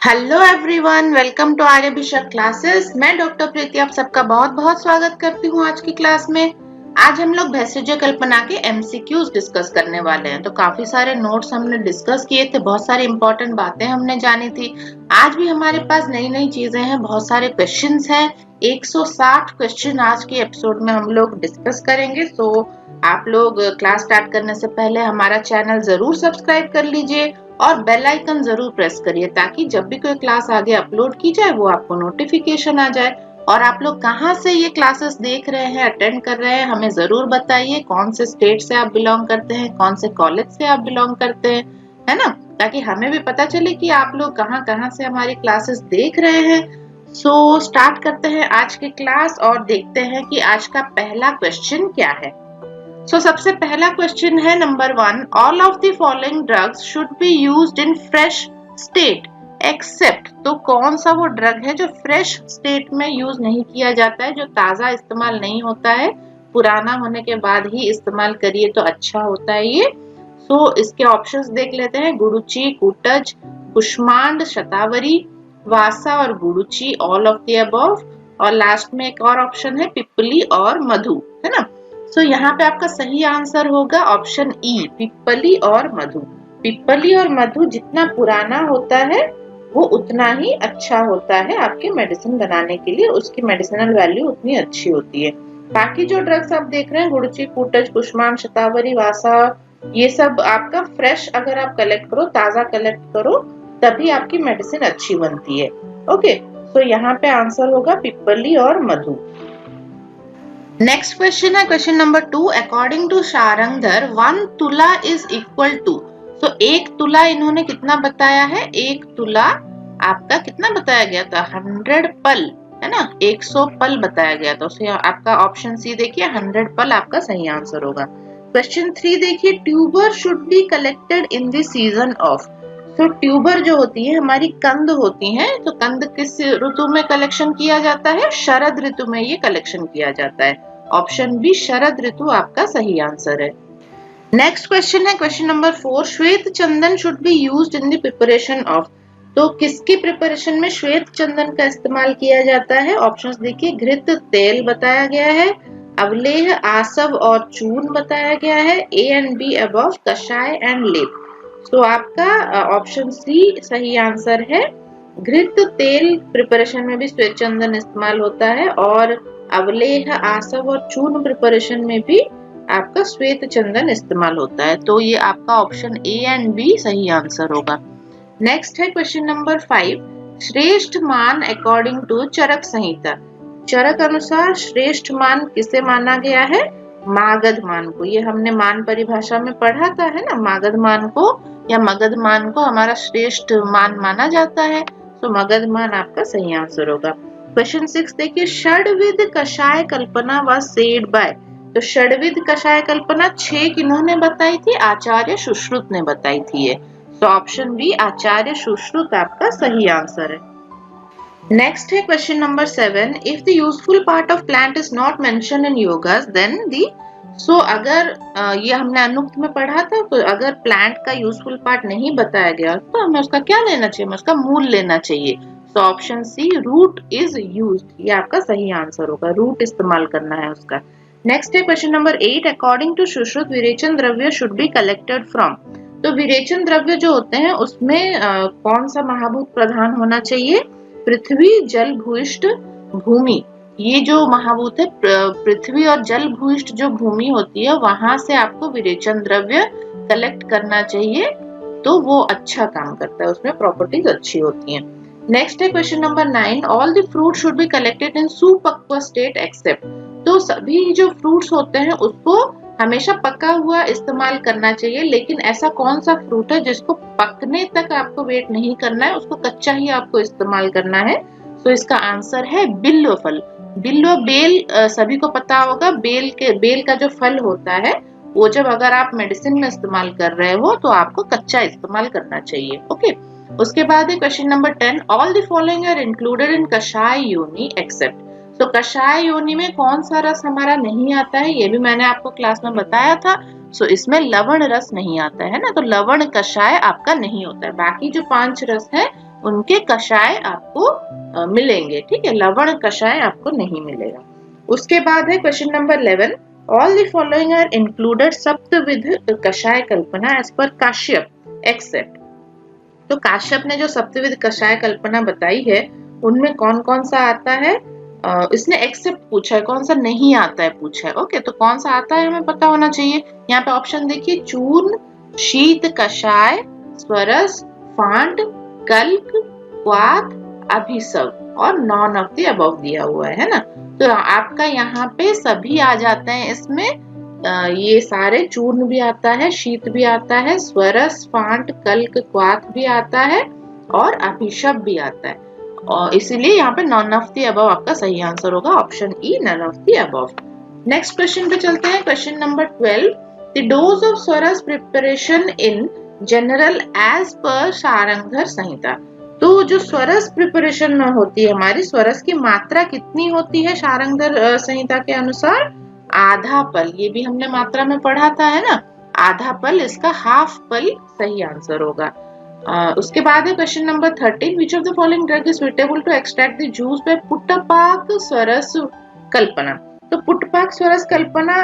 Hello everyone, welcome to Aryabhishak classes. मैं doctor Preeti आप सबका बहुत बहुत स्वागत करती हूँ आज की क्लास में। आज हम लोग भैषज कल्पना के एमसीक्यूज डिस्कस करने वाले हैं। तो काफी सारे नोट्स हमने डिस्कस किए थे, बहुत सारी इंपॉर्टेंट बातें हमने जानी थी। आज भी हमारे पास नई नई चीजें हैं, बहुत सारे क्वेश्चंस हैं। 160 क्वेश्चन आज के एपिसोड में हम लोग डिस्कस करेंगे। सो आप लोग क्लास स्टार्ट करने से पहले हमारा चैनल जरूर सब्सक्राइब कर लीजिए और बेल आइकन जरूर प्रेस करिए ताकि जब भी कोई क्लास आगे अपलोड की जाए वो आपको नोटिफिकेशन आ जाए। और आप लोग कहाँ से ये क्लासेस देख रहे हैं, अटेंड कर रहे हैं, हमें जरूर बताइए। कौन से स्टेट से आप बिलोंग करते हैं, कौन से कॉलेज से आप बिलोंग करते हैं, है ना, ताकि हमें भी पता चले कि आप लोग कहाँ कहाँ से हमारी क्लासेस देख रहे हैं। सो स्टार्ट करते हैं आज की क्लास और देखते हैं कि आज का पहला क्वेश्चन क्या है। सबसे पहला क्वेश्चन है number 1, all of the following drugs should be used in fresh state except. तो कौन सा वो ड्रग है जो फ्रेश स्टेट में यूज नहीं किया जाता है, जो ताजा इस्तेमाल नहीं होता है, पुराना होने के बाद ही इस्तेमाल करिए तो अच्छा होता है ये। इसके ऑप्शंस देख लेते हैं। गुडुचि, कुटज, कुष्मांड, शतावरी, वासा और Guduchi, all of the above. और लास्ट में एक और ऑप्शन है पिप्पली और मधु, है ना। यहाँ पे आपका सही आंसर होगा ऑप्शन ई, पिप्पली और मधु। पिप्पली और मधु जितना पुराना होता है वो उतना ही अच्छा होता है आपके मेडिसिन बनाने के लिए, उसकी मेडिसिनल वैल्यू उतनी अच्छी होती है। बाकी जो ड्रग्स आप देख रहे हैं, गुडुचि, कुटज, कुष्मांड, शतावरी, वासा, ये सब आपका फ्रेश अगर आप कलेक्ट करो, ताजा कलेक्ट करो, तभी आपकी मेडिसिन अच्छी बनती है। ओके, यहाँ पे आंसर होगा पिप्पली और मधु। नेक्स्ट क्वेश्चन है question number 2, according to Sharangdhar 1 tula is equal to. एक तुला इन्होंने कितना बताया है, एक तुला आपका कितना बताया गया था, 100 पल, है ना, 100 पल बताया गया था। आपका ऑप्शन सी देखिए, 100 पल आपका सही आंसर होगा। क्वेश्चन 3 देखिए, tuber should be collected in the season of. Tuber जो होती है हमारी कंद होती हैं, तो कंद किस ऋतु में कलेक्शन किया जाता है, शरद ऋतु में ये कलेक्शन किया जाता है। ऑप्शन बी शरद ऋतु आपका सही आंसर है। नेक्स्ट क्वेश्चन है question number 4, shwet chandan should be used in the preparation of. तो किसकी प्रिपरेशन में श्वेत चंदन का इस्तेमाल किया जाता है। ऑप्शंस देखिए, घृत, तेल बताया गया है, अवलेह, आसव और चूर्ण बताया गया है, ए एंड बी अबव, कषाय एंड लेप। आपका ऑप्शन सी सही आंसर है। घृत तेल प्रिपरेशन में भी श्वेत चंदन इस्तेमाल होता है और अवलेह, आसव और चूर्ण प्रिपरेशन में भी आपका श्वेत चंदन इस्तेमाल होता है। तो ये आपका ऑप्शन ए एंड बी सही आंसर होगा। नेक्स्ट है क्वेश्चन नंबर 5, श्रेष्ठ मान अकॉर्डिंग टू चरक संहिता। चरक अनुसार श्रेष्ठ मान किसे माना गया है, मागध मान को। ये हमने मान परिभाषा में पढ़ा था, है ना, मागध मान को या मगध मान को हमारा श्रेष्ठ मान माना जाता है। मगध मान आपका सही आंसर होगा। क्वेश्चन 6 देखिए, षड्विध कषाय कल्पना व सेड बाय। तो षड्विध कषाय कल्पना 6 किन्होंने बताई थी, आचार्य सुश्रुत ने बताई थी ये। ऑप्शन बी आचार्य सुश्रुत आपका सही आंसर है। नेक्स्ट है question number 7, if the useful part of plant is not mentioned in yogas then the. अगर ये हमने अनुक्त में पढ़ा था, तो अगर प्लांट का यूजफुल पार्ट नहीं बताया गया तो हमें उसका क्या लेना चाहिए, हमें उसका मूल लेना चाहिए। Option C root is used, ये आपका सही आंसर होगा, रूट इस्तेमाल करना है उसका। नेक्स्ट है question number 8, according to Sushruta virechan dravya should be collected from. तो विरेचन द्रव्य जो होते हैं उसमें कौन सा महाभूत प्रधान होना चाहिए, पृथ्वी, जल, भूयिष्ठ, भूमि। ये जो महाभूत है पृथ्वी और जल भूयिष्ठ जो भूमि होती है, वहां से आपको विरेचन द्रव्य कलेक्ट करना चाहिए, तो वो अच्छा काम करता है, उसमें प्रॉपर्टीज अच्छी होती हैं। नेक्स्ट है question number 9, all the fruit should be collected in supakva state except. तो सभी जो फ्रूट्स होते हैं उसको हमेशा पका हुआ इस्तेमाल करना चाहिए, लेकिन ऐसा कौन सा फ्रूट है जिसको पकने तक आपको वेट नहीं करना है, उसको कच्चा ही आपको इस्तेमाल करना है। इसका आंसर है बिल्व फल। बिल्व बेल सभी को पता होगा, बेल का जो फल होता है वो जब अगर आप मेडिसिन में इस्तेमाल कर रहे हो तो आपको कच्चा इस्तेमाल करना चाहिए। ओके, उसके बाद है question number 10, all the following are included in kashaya yoni accept. कषाय योनि में कौन सा रस हमारा नहीं आता है, ये भी मैंने आपको क्लास में बताया था। इसमें लवण रस नहीं आता है ना, तो लवण कषाय आपका नहीं होता है। बाकी जो 5 रस है उनके कषाय आपको मिलेंगे, ठीक है, लवण कषाय आपको नहीं मिलेगा। उसके बाद है question number 11, all the following are included saptavidh kashaya kalpana as per Kashyap accept. तो काश्यप ने जो सप्तविध कषाय कल्पना बताई है उनमें कौन कौन सा आता है, इसने एक्सेप्ट पूछा है, कौन सा नहीं आता है पूछा है। ओके, तो कौन सा आता है हमें पता होना चाहिए। यहाँ पे ऑप्शन देखिए, चूर्ण, शीत कषाय, स्वरस, फांड, कल्क, क्वाथ, अभिसव और नॉन ऑफ द अबव दिया हुआ है ना। तो आपका यहाँ पे सभी आ जाते हैं इसमें, ये सारे, चूर्ण भी आता है, शीत भी आता है, स्वरस, फांट, कल्क, क्वाथ भी आता है और अभिशप भी आता है, और इसीलिए यहाँ पे नॉन ऑफ द अबव आपका सही आंसर होगा, option E, none of the above. Next question पे चलते हैं, question number 12, the dose of swaras preparation in general as per Sharangdhar संहिता। तो जो स्वरस प्रिपरेशन में होती है हमारी, स्वरस की मात्रा कितनी होती है शारंगधर संहिता के अनुसार, आधा पल, ये भी हमने मात्रा में पढ़ा था है ना, आधा पल, इसका हाफ पल सही आंसर होगा। उसके बाद है question number 13, which of the following drug is suitable to extract the juice by puttapak swaras kalpana. तो पुट्टपाक स्वरस कल्पना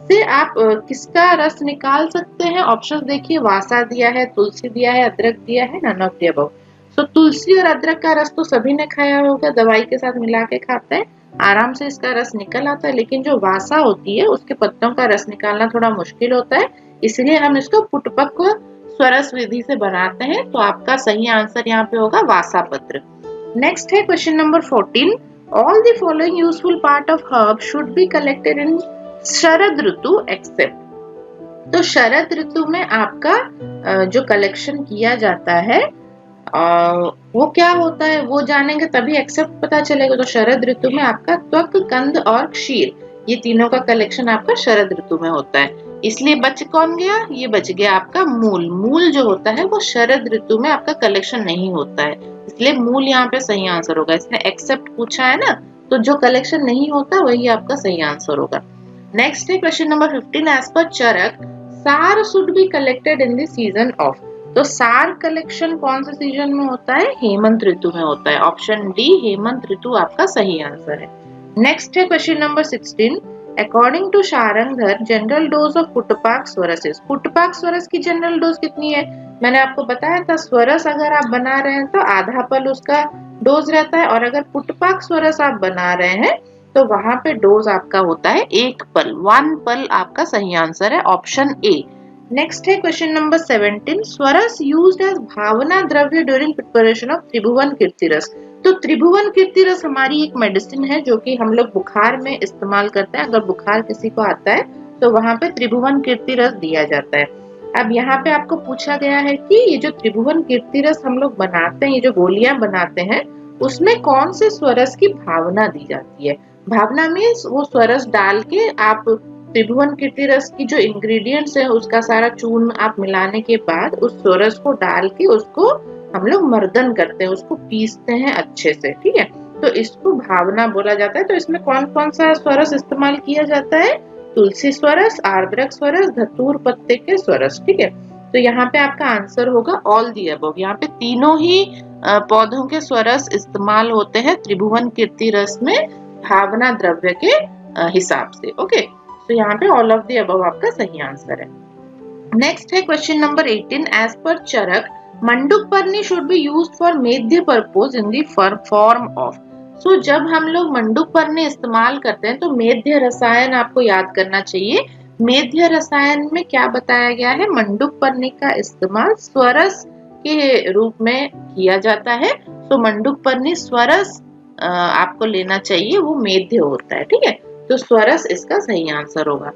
से आप किसका रस निकाल सकते हैं, ऑप्शन देखिए, वासा दिया है, तुलसी दिया है, अदरक दिया है, नॉन ऑफ द अबव। तो तुलसी और अदरक का रस तो सभी ने खाया होगा, दवाई के साथ मिला के खाते हैं, आराम से इसका रस निकल आता है, लेकिन जो वासा होती है उसके पत्तों का रस निकालना थोड़ा मुश्किल होता है, इसलिए हम इसको पुट्टपाक स्वरस विधि से बनाते हैं। तो आपका सही आंसर यहाँ पे होगा वासा पत्र। नेक्स्ट है question number 14, all the following useful part of herb should be collected in sharad ritu except. तो शरद ऋतु में आपका जो कलेक्शन किया जाता है वो क्या होता है वो जानेंगे तभी एक्सेप्ट पता चलेगा। तो शरद ऋतु में आपका त्वक, कंद और क्षीर, ये तीनों का कलेक्शन आपका शरद ऋतु में होता है, इसलिए बच कौन गया, ये बच गया आपका मूल। मूल जो होता है वो शरद ऋतु में आपका कलेक्शन नहीं होता है, इसलिए मूल यहाँ पे सही आंसर होगा। इसने एक्सेप्ट पूछा है ना, तो जो कलेक्शन नहीं होता वही आपका सही आंसर होगा। नेक्स्ट है क्वेश्चन नंबर 15, एज पर चरक सार should be collected in the season of. तो सार कलेक्शन कौन से सीजन में होता है, हेमंत ऋतु में होता है, ऑप्शन डी, हेमंत ऋतु आपका सही आंसर है। नेक्स्ट है question number 16, according to Sharangdhar general dose of puttapak swaras is. पुट्टपाक स्वरस की जनरल डोज कितनी है, मैंने आपको बताया था, स्वरस अगर आप बना रहे हैं तो आधा पल उसका डोज रहता है, और अगर पुट्टपाक स्वरस आप बना रहे हैं तो वहां पे डोज आपका होता है 1 पल, 1 पल आपका सही आंसर है, ऑप्शन ए। नेक्स्ट है क्वेश्चन नंबर 17, स्वरस यूज्ड एज भावना द्रव्य ड्यूरिंग प्रिपरेशन ऑफ त्रिभुवन कीर्तिरस। तो त्रिभुवन कीर्तिरस हमारी एक मेडिसिन है जो कि हम लोग बुखार में इस्तेमाल करते हैं, अगर बुखार किसी को आता है तो वहां पे त्रिभुवन कीर्तिरस दिया जाता है। अब यहाँ पे आपको पूछा गया है कि ये जो त्रिभुवन कीर्तिरस हम लोग बनाते हैं, ये जो गोलियां बनाते हैं, उसमें कौन से स्वरस की भावना दी जाती है। भावना मीन्स वो स्वरस डाल के आप त्रिभुवन कीर्तिरस की जो इंग्रेडिएंट्स है उसका सारा चूर्ण आप मिलाने के बाद उस स्वरस को डाल के उसको हम लोग मर्दन करते हैं, उसको पीसते हैं अच्छे से, ठीक है, तो इसको भावना बोला जाता है। तो इसमें कौन कौन सा स्वरस इस्तेमाल किया जाता है, तुलसी स्वरस, आर्द्रक स्वरस, धतूर पत्ते के स्वरस, ठीक है। तो यहाँ पे आपका आंसर होगा ऑल दी अबव। यहाँ पे तीनों ही पौधों के स्वरस इस्तेमाल होते हैं त्रिभुवन कीर्तिरस में भावना द्रव्य के हिसाब से। ओके, तो यहाँ पे ऑल ऑफ दी अबव आपका सही आंसर है। नेक्स्ट है question number 18, as per Charak mandukaparni should be used for medhya purpose in the form of. So जब हम लोग मंडूकपर्णी इस्तेमाल करते हैं तो मेध्य रसायन आपको याद करना चाहिए। मेध्य रसायन में क्या बताया गया है, मंडूकपर्णी का इस्तेमाल स्वरस के रूप में किया जाता है। तो मंडूकपर्णी स्वरस आपको लेना चाहिए, वो मेध्य होता है, ठीक है, तो स्वरस इसका सही आंसर होगा।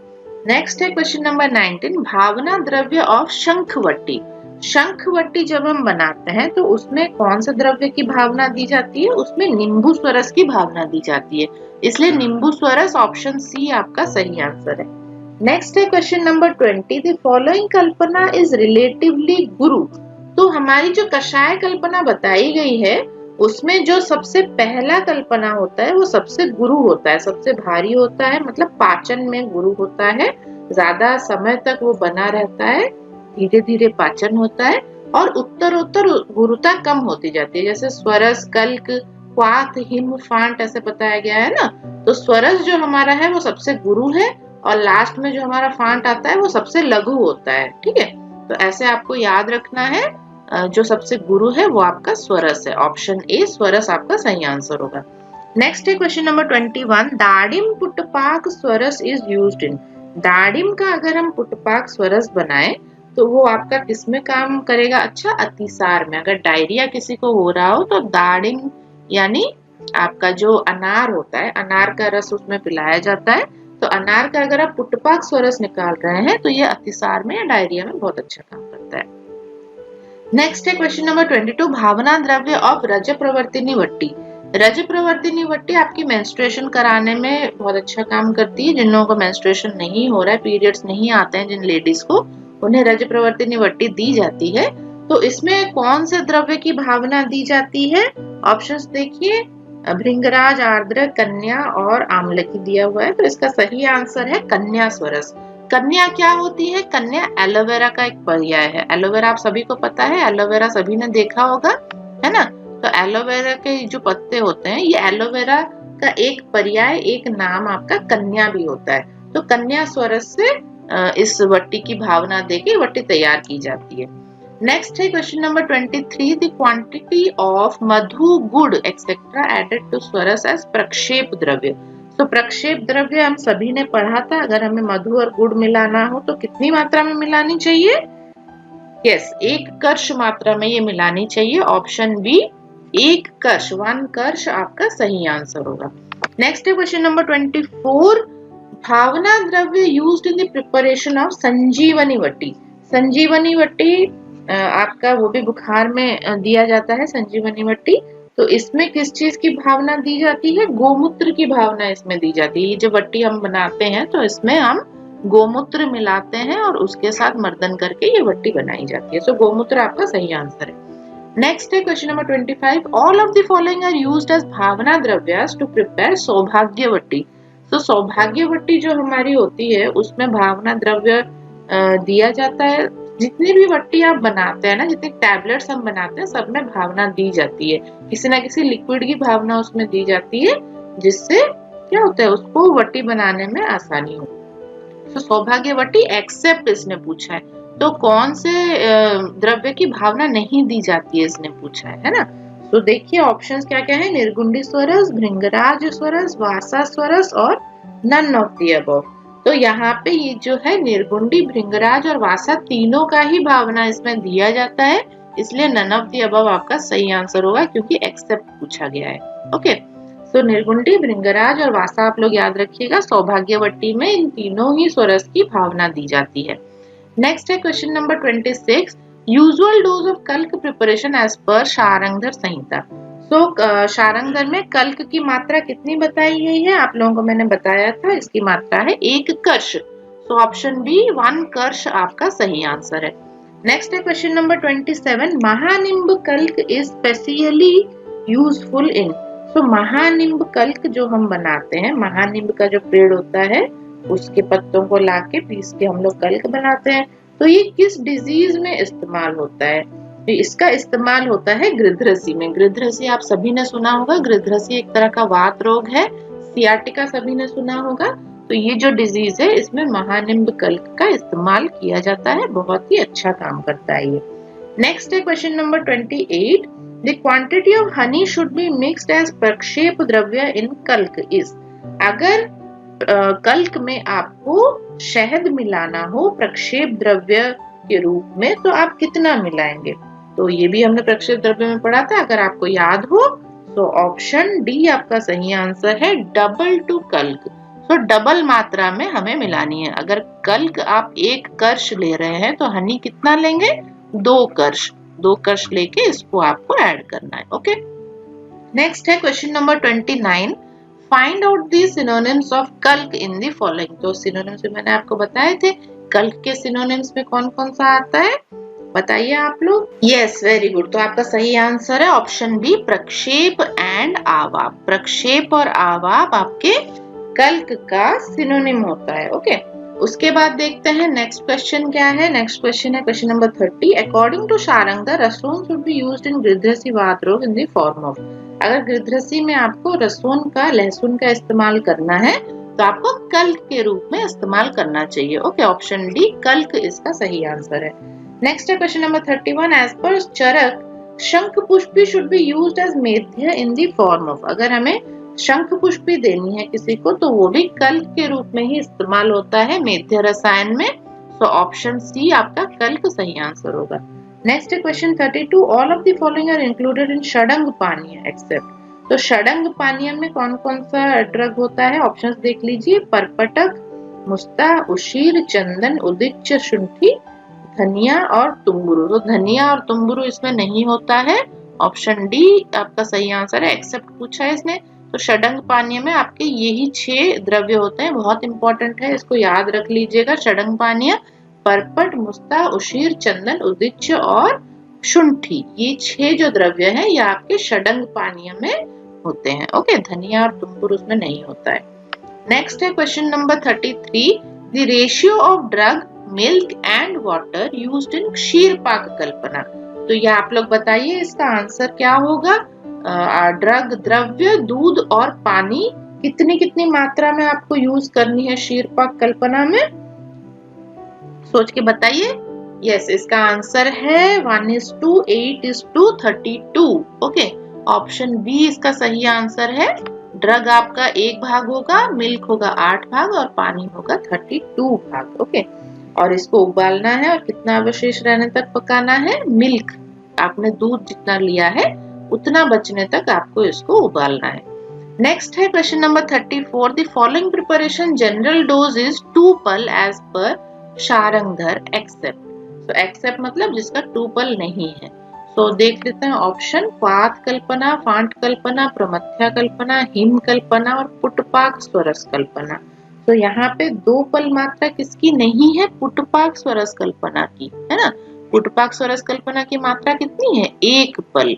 नेक्स्ट है क्वेश्चन नंबर 19, भावना द्रव्य ऑफ शंखवटी। शंखवटी जब हम बनाते हैं तो उसमें कौन से द्रव्य की भावना दी जाती है, उसमें नींबू स्वरस की भावना दी जाती है, इसलिए नींबू स्वरस, ऑप्शन सी आपका सही आंसर है। नेक्स्ट है question number 20, the following Kalpana is relatively गुरु। तो हमारी जो कषाय कल्पना बताई गई है उसमें जो सबसे पहला कल्पना होता है वो सबसे गुरु होता है, सबसे भारी होता है, मतलब पाचन में गुरु होता है, ज्यादा समय तक वो बना रहता है, धीरे धीरे पाचन होता है, और उत्तरोत्तर गुरुता कम होती जाती है। जैसे स्वरस, कल्क, क्वाथ, हिम, फांट ऐसे बताया गया है ना। तो स्वरस जो हमारा है वो सबसे गुरु है और लास्ट में जो हमारा फांट आता है वो सबसे लघु होता है। ठीक है, तो ऐसे आपको याद रखना है। जो सबसे गुरु है वो आपका स्वरस है। ऑप्शन ए स्वरस आपका सही आंसर होगा। नेक्स्ट है question number 21। Dadim putpak swaras is used in. दाडिम का अगर हम पुटपाक स्वरस बनाए तो वो आपका किसमें काम करेगा? अच्छा, अतिसार में। अगर डायरिया किसी को हो रहा हो तो दाडिम यानी आपका जो अनार होता है, अनार का रस उसमें पिलाया जाता है। तो अनार का अगर आप पुटपाक स्वरस निकाल रहे हैं तो ये अतिसार में या डायरिया में बहुत अच्छा काम करता है। नेक्स्ट है क्वेश्चन नंबर 22। भावना द्रव्य ऑफ रज प्रवर्तिनी वट्टी। रज प्रवर्तिनी वट्टी आपकी मेंस्ट्रुएशन कराने में बहुत अच्छा काम करती है। जिन लोगों को मेंस्ट्रुएशन नहीं हो रहा है, पीरियड्स नहीं आते हैं जिन लेडीज को, उन्हें रज प्रवर्तिनी वट्टी दी जाती है। तो इसमें कौन से द्रव्य की भावना दी जाती है? ऑप्शंस देखिए, भृंगराज, आर्द्र, कन्या और आमलकी दिया हुआ है। तो इसका सही आंसर है कन्या स्वरस। कन्या क्या होती है? कन्या एलोवेरा का एक पर्याय है। एलोवेरा आप सभी को पता है, एलोवेरा सभी ने देखा होगा, है ना। तो एलोवेरा के जो पत्ते होते हैं, ये एलोवेरा का एक पर्याय, एक नाम आपका कन्या भी होता है। तो कन्या स्वरस से इस वट्टी की भावना देके वट्टी तैयार की जाती है। नेक्स्ट है question number 23। The quantity of madhu, gur etcetera added to swaras as prakshep dravya. तो प्रक्षेप द्रव्य हम सभी ने पढ़ा था। अगर हमें मधु और गुड़ मिलाना हो तो कितनी मात्रा में मिलानी चाहिए? यस, 1 कर्ष मात्रा में ये मिलानी चाहिए। ऑप्शन बी 1 कर्ष, 1 कर्ष आपका सही आंसर होगा। नेक्स्ट है question number 24। Bhavana dravya used in the preparation of Sanjivani vati. Sanjivani vati आपका वो भी बुखार में दिया जाता है, संजीवनी वट्टी। तो इसमें किस चीज की भावना दी जाती है? गोमूत्र की भावना इसमें दी जाती है। ये जो वट्टी हम बनाते हैं तो इसमें हम गोमूत्र मिलाते हैं और उसके साथ मर्दन करके ये वट्टी बनाई जाती है। सो गोमूत्र आपका सही आंसर है। नेक्स्ट है question number 25। All of the following are used as bhavana dravyas to prepare Saubhagya vati. तो सौभाग्य वट्टी जो हमारी होती है उसमें भावना द्रव्य दिया जाता है। जितनी भी वट्टी आप बनाते हैं ना, जितनी टैबलेट्स हम बनाते हैं, सब में भावना दी जाती है। किसी ना किसी लिक्विड की भावना उसमें दी जाती है, जिससे क्या होता है, उसको वट्टी बनाने में आसानी हो। तो सौभाग्य वट्टी एक्सेप्ट इसने पूछा है। तो कौन से द्रव्य की भावना नहीं दी जाती है इसने पूछा है ना। तो देखिए ऑप्शंस क्या क्या है? निर्गुंडी स्वरस, भृंगराज स्वरस, वासा स्वरस और नन ऑफ द अबव। तो यहाँ पे ये जो है निर्गुंडी, भृंगराज और वासा तीनों का ही भावना इसमें दिया जाता है, इसलिए नन ऑफ द अबव आपका सही आंसर होगा क्योंकि एक्सेप्ट पूछा गया है। ओके, तो निर्गुंडी, भृंगराज और वासा आप लोग याद रखिएगा। सौभाग्यवट्टी में इन तीनों ही स्वरस की भावना दी जाती है। नेक्स्ट है question number 26। Usual dose of कल्क प्रिपरेशन एज पर शारंगधर संहिता। तो शारंगधर में कल्क की मात्रा कितनी बताई गई है? आप लोगों को मैंने बताया था, इसकी मात्रा है 1 कर्ष। सो ऑप्शन बी 1 कर्ष आपका सही आंसर है। नेक्स्ट है क्वेश्चन नंबर 27। महानिम्ब कल्क इज स्पेशली यूजफुल इन। तो महानिम्ब कल्क जो हम बनाते हैं, महानिम्ब का जो पेड़ होता है उसके पत्तों को लाके पीस के हम लोग कल्क बनाते हैं। तो ये किस डिजीज में इस्तेमाल होता है? तो इसका इस्तेमाल होता है गृध्रसी में। गृध्रसी आप सभी ने सुना होगा। गृध्रसी एक तरह का वात रोग है। सियाटिका सभी ने सुना होगा। तो ये जो डिजीज है इसमें महानिम्ब कल्क का इस्तेमाल किया जाता है। बहुत ही अच्छा काम करता है ये। नेक्स्ट है question number 28। The quantity of honey should be mixed as prakshep dravya in कल्क is. अगर कल्क में आपको शहद मिलाना हो प्रक्षेप द्रव्य के रूप में तो आप कितना मिलाएंगे? तो ये भी हमने प्रक्षेप द्रव्य में पढ़ा था, अगर आपको याद हो तो ऑप्शन डी आपका सही आंसर है, डबल टू कल्क। तो डबल मात्रा में हमें मिलानी है। अगर कल्क आप 1 कर्ष ले रहे हैं तो हनी कितना लेंगे? 2 कर्ष। 2 कर्ष लेके इसको आपको ऐड करना है। ओके, नेक्स्ट है question number 29। Find out the synonyms of कल्क इन द फॉलोइंग। तो सिनोनिम्स मैंने आपको बताए थे। कल्क के सिनोनिम्स में कौन कौन सा आता है बताइए आप लोग। Yes, very good. तो आपका सही आंसर है ऑप्शन बी, प्रक्षेप एंड आवाप। प्रक्षेप और आवाप आपके कल्क का सिनोनिम होता है। ओके, उसके बाद देखते हैं नेक्स्ट क्वेश्चन क्या है। नेक्स्ट क्वेश्चन है question number 30। According to Sharangdhar, rasun should be used in gridhrasi vat rog in the form of. अगर गृध्रसी में आपको रसून का, लहसुन का इस्तेमाल करना है तो आपको कल्क के रूप में इस्तेमाल करना चाहिए। ओके, ऑप्शन डी कल्क इसका सही आंसर है। नेक्स्ट है question number 31। As per Charak, shankhpushpi should be used as medhya in the form of. अगर हमें शंख पुष्पी देनी है किसी को तो वो भी कल्क के रूप में ही इस्तेमाल होता है मेध्य रसायन में। सो ऑप्शन सी आपका कल्क सही आंसर होगा। नेक्स्ट है question 32। All of the following are included in shadang paniya except. तो षडंग पानीय में कौन कौन सा ड्रग होता है, ऑप्शंस देख लीजिए। परपटक, मुस्ता, उशीर, चंदन, उदिच्च, शुंठी, धनिया और तुम्बुरु। तो धनिया और तुम्बुरु इसमें नहीं होता है। ऑप्शन डी आपका सही आंसर है। एक्सेप्ट पूछा है इसने, तो षडंग पानीय में आपके यही 6 द्रव्य होते हैं। बहुत इंपॉर्टेंट है, इसको याद रख लीजिएगा। षडंग पानीय परपट, मुस्ता, उशीर, चंदन, उदिच्च और शुंठी, ये 6 जो द्रव्य हैं ये आपके षडंग पानीय में होते हैं। ओके, धनिया और तुम्बुरु उसमें नहीं होता है। नेक्स्ट है question number 33। The ratio of drug, milk and water used in ksheer pak kalpana. तो ये आप लोग बताइए इसका आंसर क्या होगा। ड्रग, द्रव्य, दूध और पानी कितनी कितनी मात्रा में आपको यूज करनी है क्षीर पाक कल्पना में, सोच के बताइए। यस, इसका आंसर है 1:8:32। ओके, ऑप्शन बी इसका सही आंसर है। ड्रग आपका 1 भाग होगा, मिल्क होगा 8 भाग और पानी होगा 32 भाग। ओके, और इसको उबालना है और कितना अवशेष रहने तक पकाना है। मिल्क आपने दूध जितना लिया है उतना बचने तक आपको इसको उबालना है। नेक्स्ट है question number 34। The following preparation general dose is 2 पल एज पर शारंगधर एक्सेप्ट। तो एक्सेप्ट मतलब जिसका 2 पल नहीं है। तो देख लेते हैं ऑप्शन। क्वाथ कल्पना, फांट कल्पना, प्रमथ्या कल्पना, हिम कल्पना और पुटपाक स्वरस कल्पना। तो यहाँ पे 2 पल मात्रा किसकी नहीं है, पुटपाक स्वरस कल्पना की, है ना। पुटपाक स्वरस कल्पना की मात्रा कितनी है, 1 पल।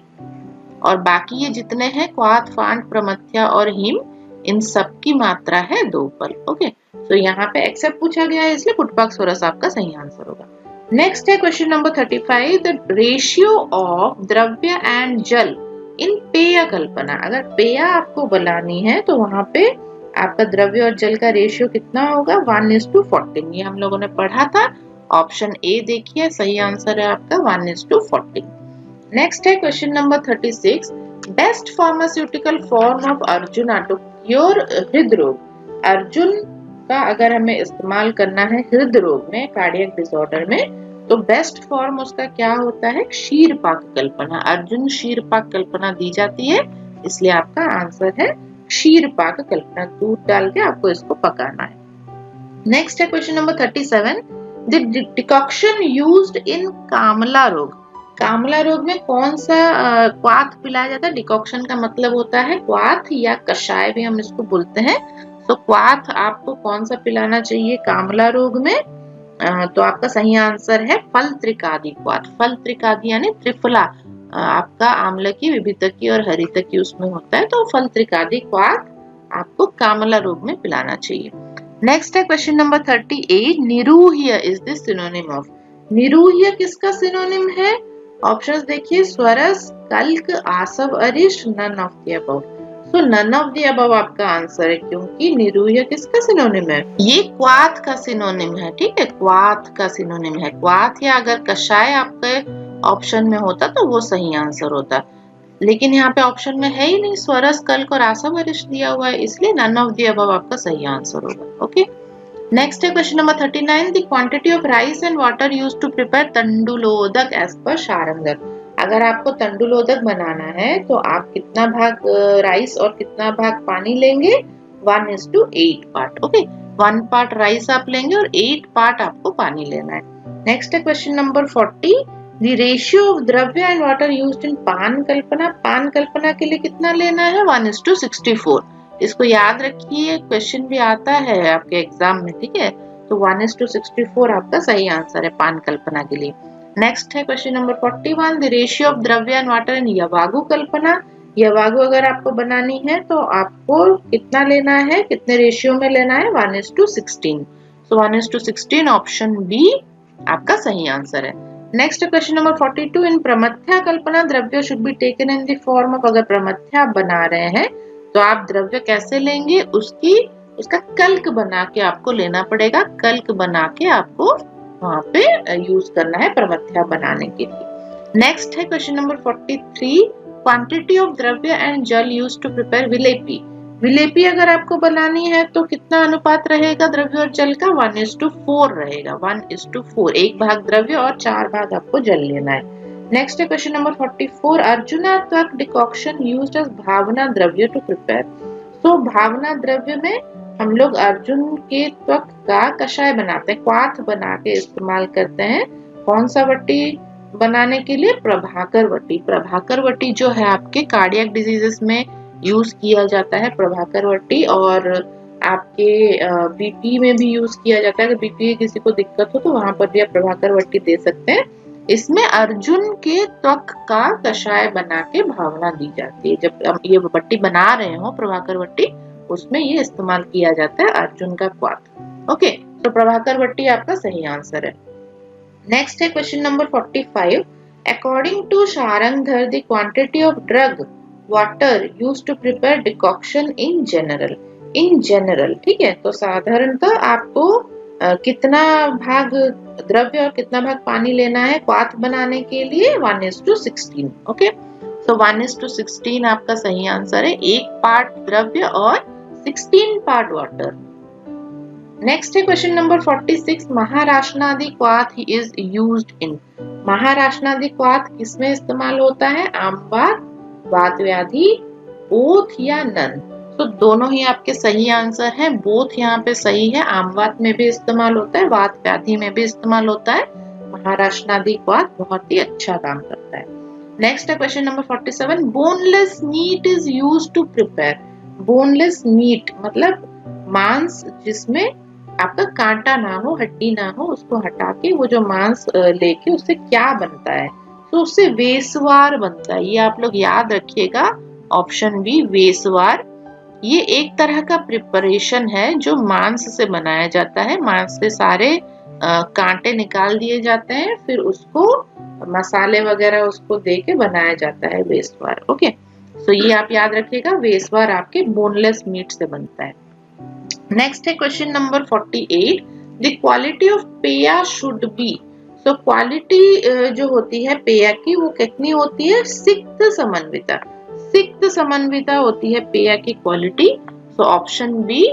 और बाकी ये जितने हैं क्वाथ, फांट, प्रमथ्या और हिम, इन सब की मात्रा है 2 पल। ओके, तो यहाँ पे एक्सेप्ट पूछा गया है इसलिए पुटपाक स्वरस आपका सही आंसर होगा। नेक्स्ट है question number 35। The ratio of द्रव्य एंड जल इन पेय कल्पना। अगर पेय आपको बनानी है तो वहां पे आपका द्रव्य और जल का रेशियो कितना होगा, 1:14। ये हम लोगों ने पढ़ा था। ऑप्शन ए देखिए सही आंसर है आपका 1:14। नेक्स्ट है question number 36। Best pharmaceutical form of Arjuna to cure hridrog. अर्जुन का अगर हमें इस्तेमाल करना है हृदय रोग में, कार्डियक डिसऑर्डर में, तो बेस्ट फॉर्म उसका क्या होता है, क्षीर पाक कल्पना। अर्जुन क्षीर पाक कल्पना दी जाती है, इसलिए आपका आंसर है क्षीर पाक कल्पना। दूध डाल के आपको इसको पकाना है। नेक्स्ट है question number 37। The decoction used in kamala rog. कामला रोग में कौन सा क्वाथ पिलाया जाता है। डिकॉक्शन का मतलब होता है क्वाथ या कषाय भी हम इसको बोलते हैं। तो क्वाथ आपको कौन सा पिलाना चाहिए कामला रोग में, तो आपका सही आंसर है फल त्रिकादि क्वाथ। फल त्रिकादि यानी त्रिफला, आपका आम्लकी, विभितकी और हरितकी उसमें होता है, तो फल त्रिकादि क्वाथ आपको कामला रोग में पिलाना चाहिए। नेक्स्ट है question number 38। Niruha is the synonym of. निरूह्य किसका सिनोनिम है, ऑप्शंस देखिए। स्वरस, कल्क, asav, arisht, none of the above. तो नन ऑफ द अबव आपका आंसर है, क्योंकि निरूह्य किसका सिनोनिम है, ये क्वाथ का सिनोनिम है। ठीक है, क्वाथ का सिनोनिम है। क्वाथ या अगर कषाय आपके ऑप्शन में होता तो वो सही आंसर होता, लेकिन यहाँ पे ऑप्शन में है ही नहीं। स्वरस, कल्क और आसव अरिष्ट दिया हुआ है, इसलिए नन ऑफ द अबव आपका सही आंसर होगा। ओके, नेक्स्ट है question number 39। The quantity of rice and water used to prepare tandulodak as per Sharangdhar. अगर आपको तंडुलोदक बनाना है तो आप कितना भाग राइस और कितना भाग पानी लेंगे, 1:8 पार्ट। ओके, 1 पार्ट राइस आप लेंगे और 8 पार्ट आपको पानी लेना है। नेक्स्ट है question number 40। The ratio of द्रव्य एंड वाटर यूज्ड इन पान कल्पना। पान कल्पना के लिए कितना लेना है, 1:64। इसको याद रखिए, क्वेश्चन भी आता है आपके एग्जाम में। ठीक है, तो 1:64 आपका सही आंसर है पान कल्पना के लिए। नेक्स्ट है question number 41। The ratio of द्रव्य एंड वाटर इन यवागु कल्पना। यवागु अगर आपको बनानी है तो आपको कितना लेना है, कितने रेशियो में लेना है, 1:16। सो 1:16 ऑप्शन बी आपका सही आंसर है। नेक्स्ट क्वेश्चन नंबर 42 इन प्रमथ्या कल्पना द्रव्य should be taken in the form of, अगर प्रमथ्या बना रहे हैं तो आप द्रव्य कैसे लेंगे, उसका कल्क बना के आपको लेना पड़ेगा, कल्क बना के आपको वहां पे यूज करना है प्रमथ्या बनाने के लिए। नेक्स्ट है क्वेश्चन नंबर 43 क्वांटिटी ऑफ द्रव्य एंड जल यूज्ड टू प्रिपेयर विलेपी। विलेपी अगर आपको बनानी है तो कितना अनुपात रहेगा द्रव्य और जल का, 1:4 रहेगा, 1:4, 1 भाग द्रव्य और 4 भाग आपको जल लेना है। नेक्स्ट है question number 44 Arjuna tvak decoction used as bhavana dravya to prepare. तो भावना द्रव्य में हम लोग अर्जुन के त्वक का कषाय बनाते हैं, क्वाथ बना के इस्तेमाल करते हैं। कौन सा वटी बनाने के लिए, प्रभाकर वटी। प्रभाकर वटी जो है आपके कार्डियक डिजीजेस में यूज किया जाता है प्रभाकर वटी, और आपके बीपी में भी यूज किया जाता है। अगर बीपी किसी को दिक्कत हो तो वहां पर भी आप प्रभाकर वटी दे सकते हैं। इसमें अर्जुन के त्वक का कषाय बना के भावना दी जाती है। जब हम ये वट्टी बना रहे हो प्रभाकर वट्टी, उसमें ये इस्तेमाल किया जाता है अर्जुन का क्वाथ। ओके, तो प्रभाकर वट्टी आपका सही आंसर है। नेक्स्ट है question number 45 according to Sharangdhar the quantity of drug water used to prepare decoction in general. In general, ठीक है, तो साधारणतः आपको कितना भाग द्रव्य और कितना भाग पानी लेना है क्वाथ बनाने के लिए, 1:16। ओके, तो 1:16 आपका सही आंसर है, 1 पार्ट द्रव्य और 16 पार्ट वाटर। नेक्स्ट है क्वेश्चन नंबर 46 महाराशनादि क्वाथ इज यूज्ड इन। महाराशनादि क्वाथ किसमें इस्तेमाल होता है, आमवात, वात व्याधि, बोथ या नन। तो दोनों ही आपके सही आंसर हैं। बोथ यहाँ पे सही है, आमवात में भी इस्तेमाल होता है, वात व्याधि में भी इस्तेमाल होता है। महाराशनादि क्वाथ बहुत ही अच्छा काम करता है। नेक्स्ट है question number 47 boneless meat is used to prepare. Boneless meat मतलब मांस जिसमें आपका कांटा ना हो, हड्डी ना हो, उसको हटा के वो जो मांस लेके उससे क्या बनता है, तो उससे वेसवार बनता है। ये आप लोग याद रखिएगा, ऑप्शन बी वेसवार। ये एक तरह का प्रिपरेशन है जो मांस से बनाया जाता है। मांस से सारे कांटे निकाल दिए जाते हैं, फिर उसको मसाले वगैरह उसको देके बनाया जाता है वेसवार। ओके, तो ये आप याद रखिएगा, वेसवार आपके बोनलेस मीट से बनता है। नेक्स्ट है question number 48 the quality of पेया should be. So quality जो होती है पेया की वो कितनी होती है, सिक्त समन्विता। सिक्त समन्विता होती है पेया की क्वालिटी। सो ऑप्शन बी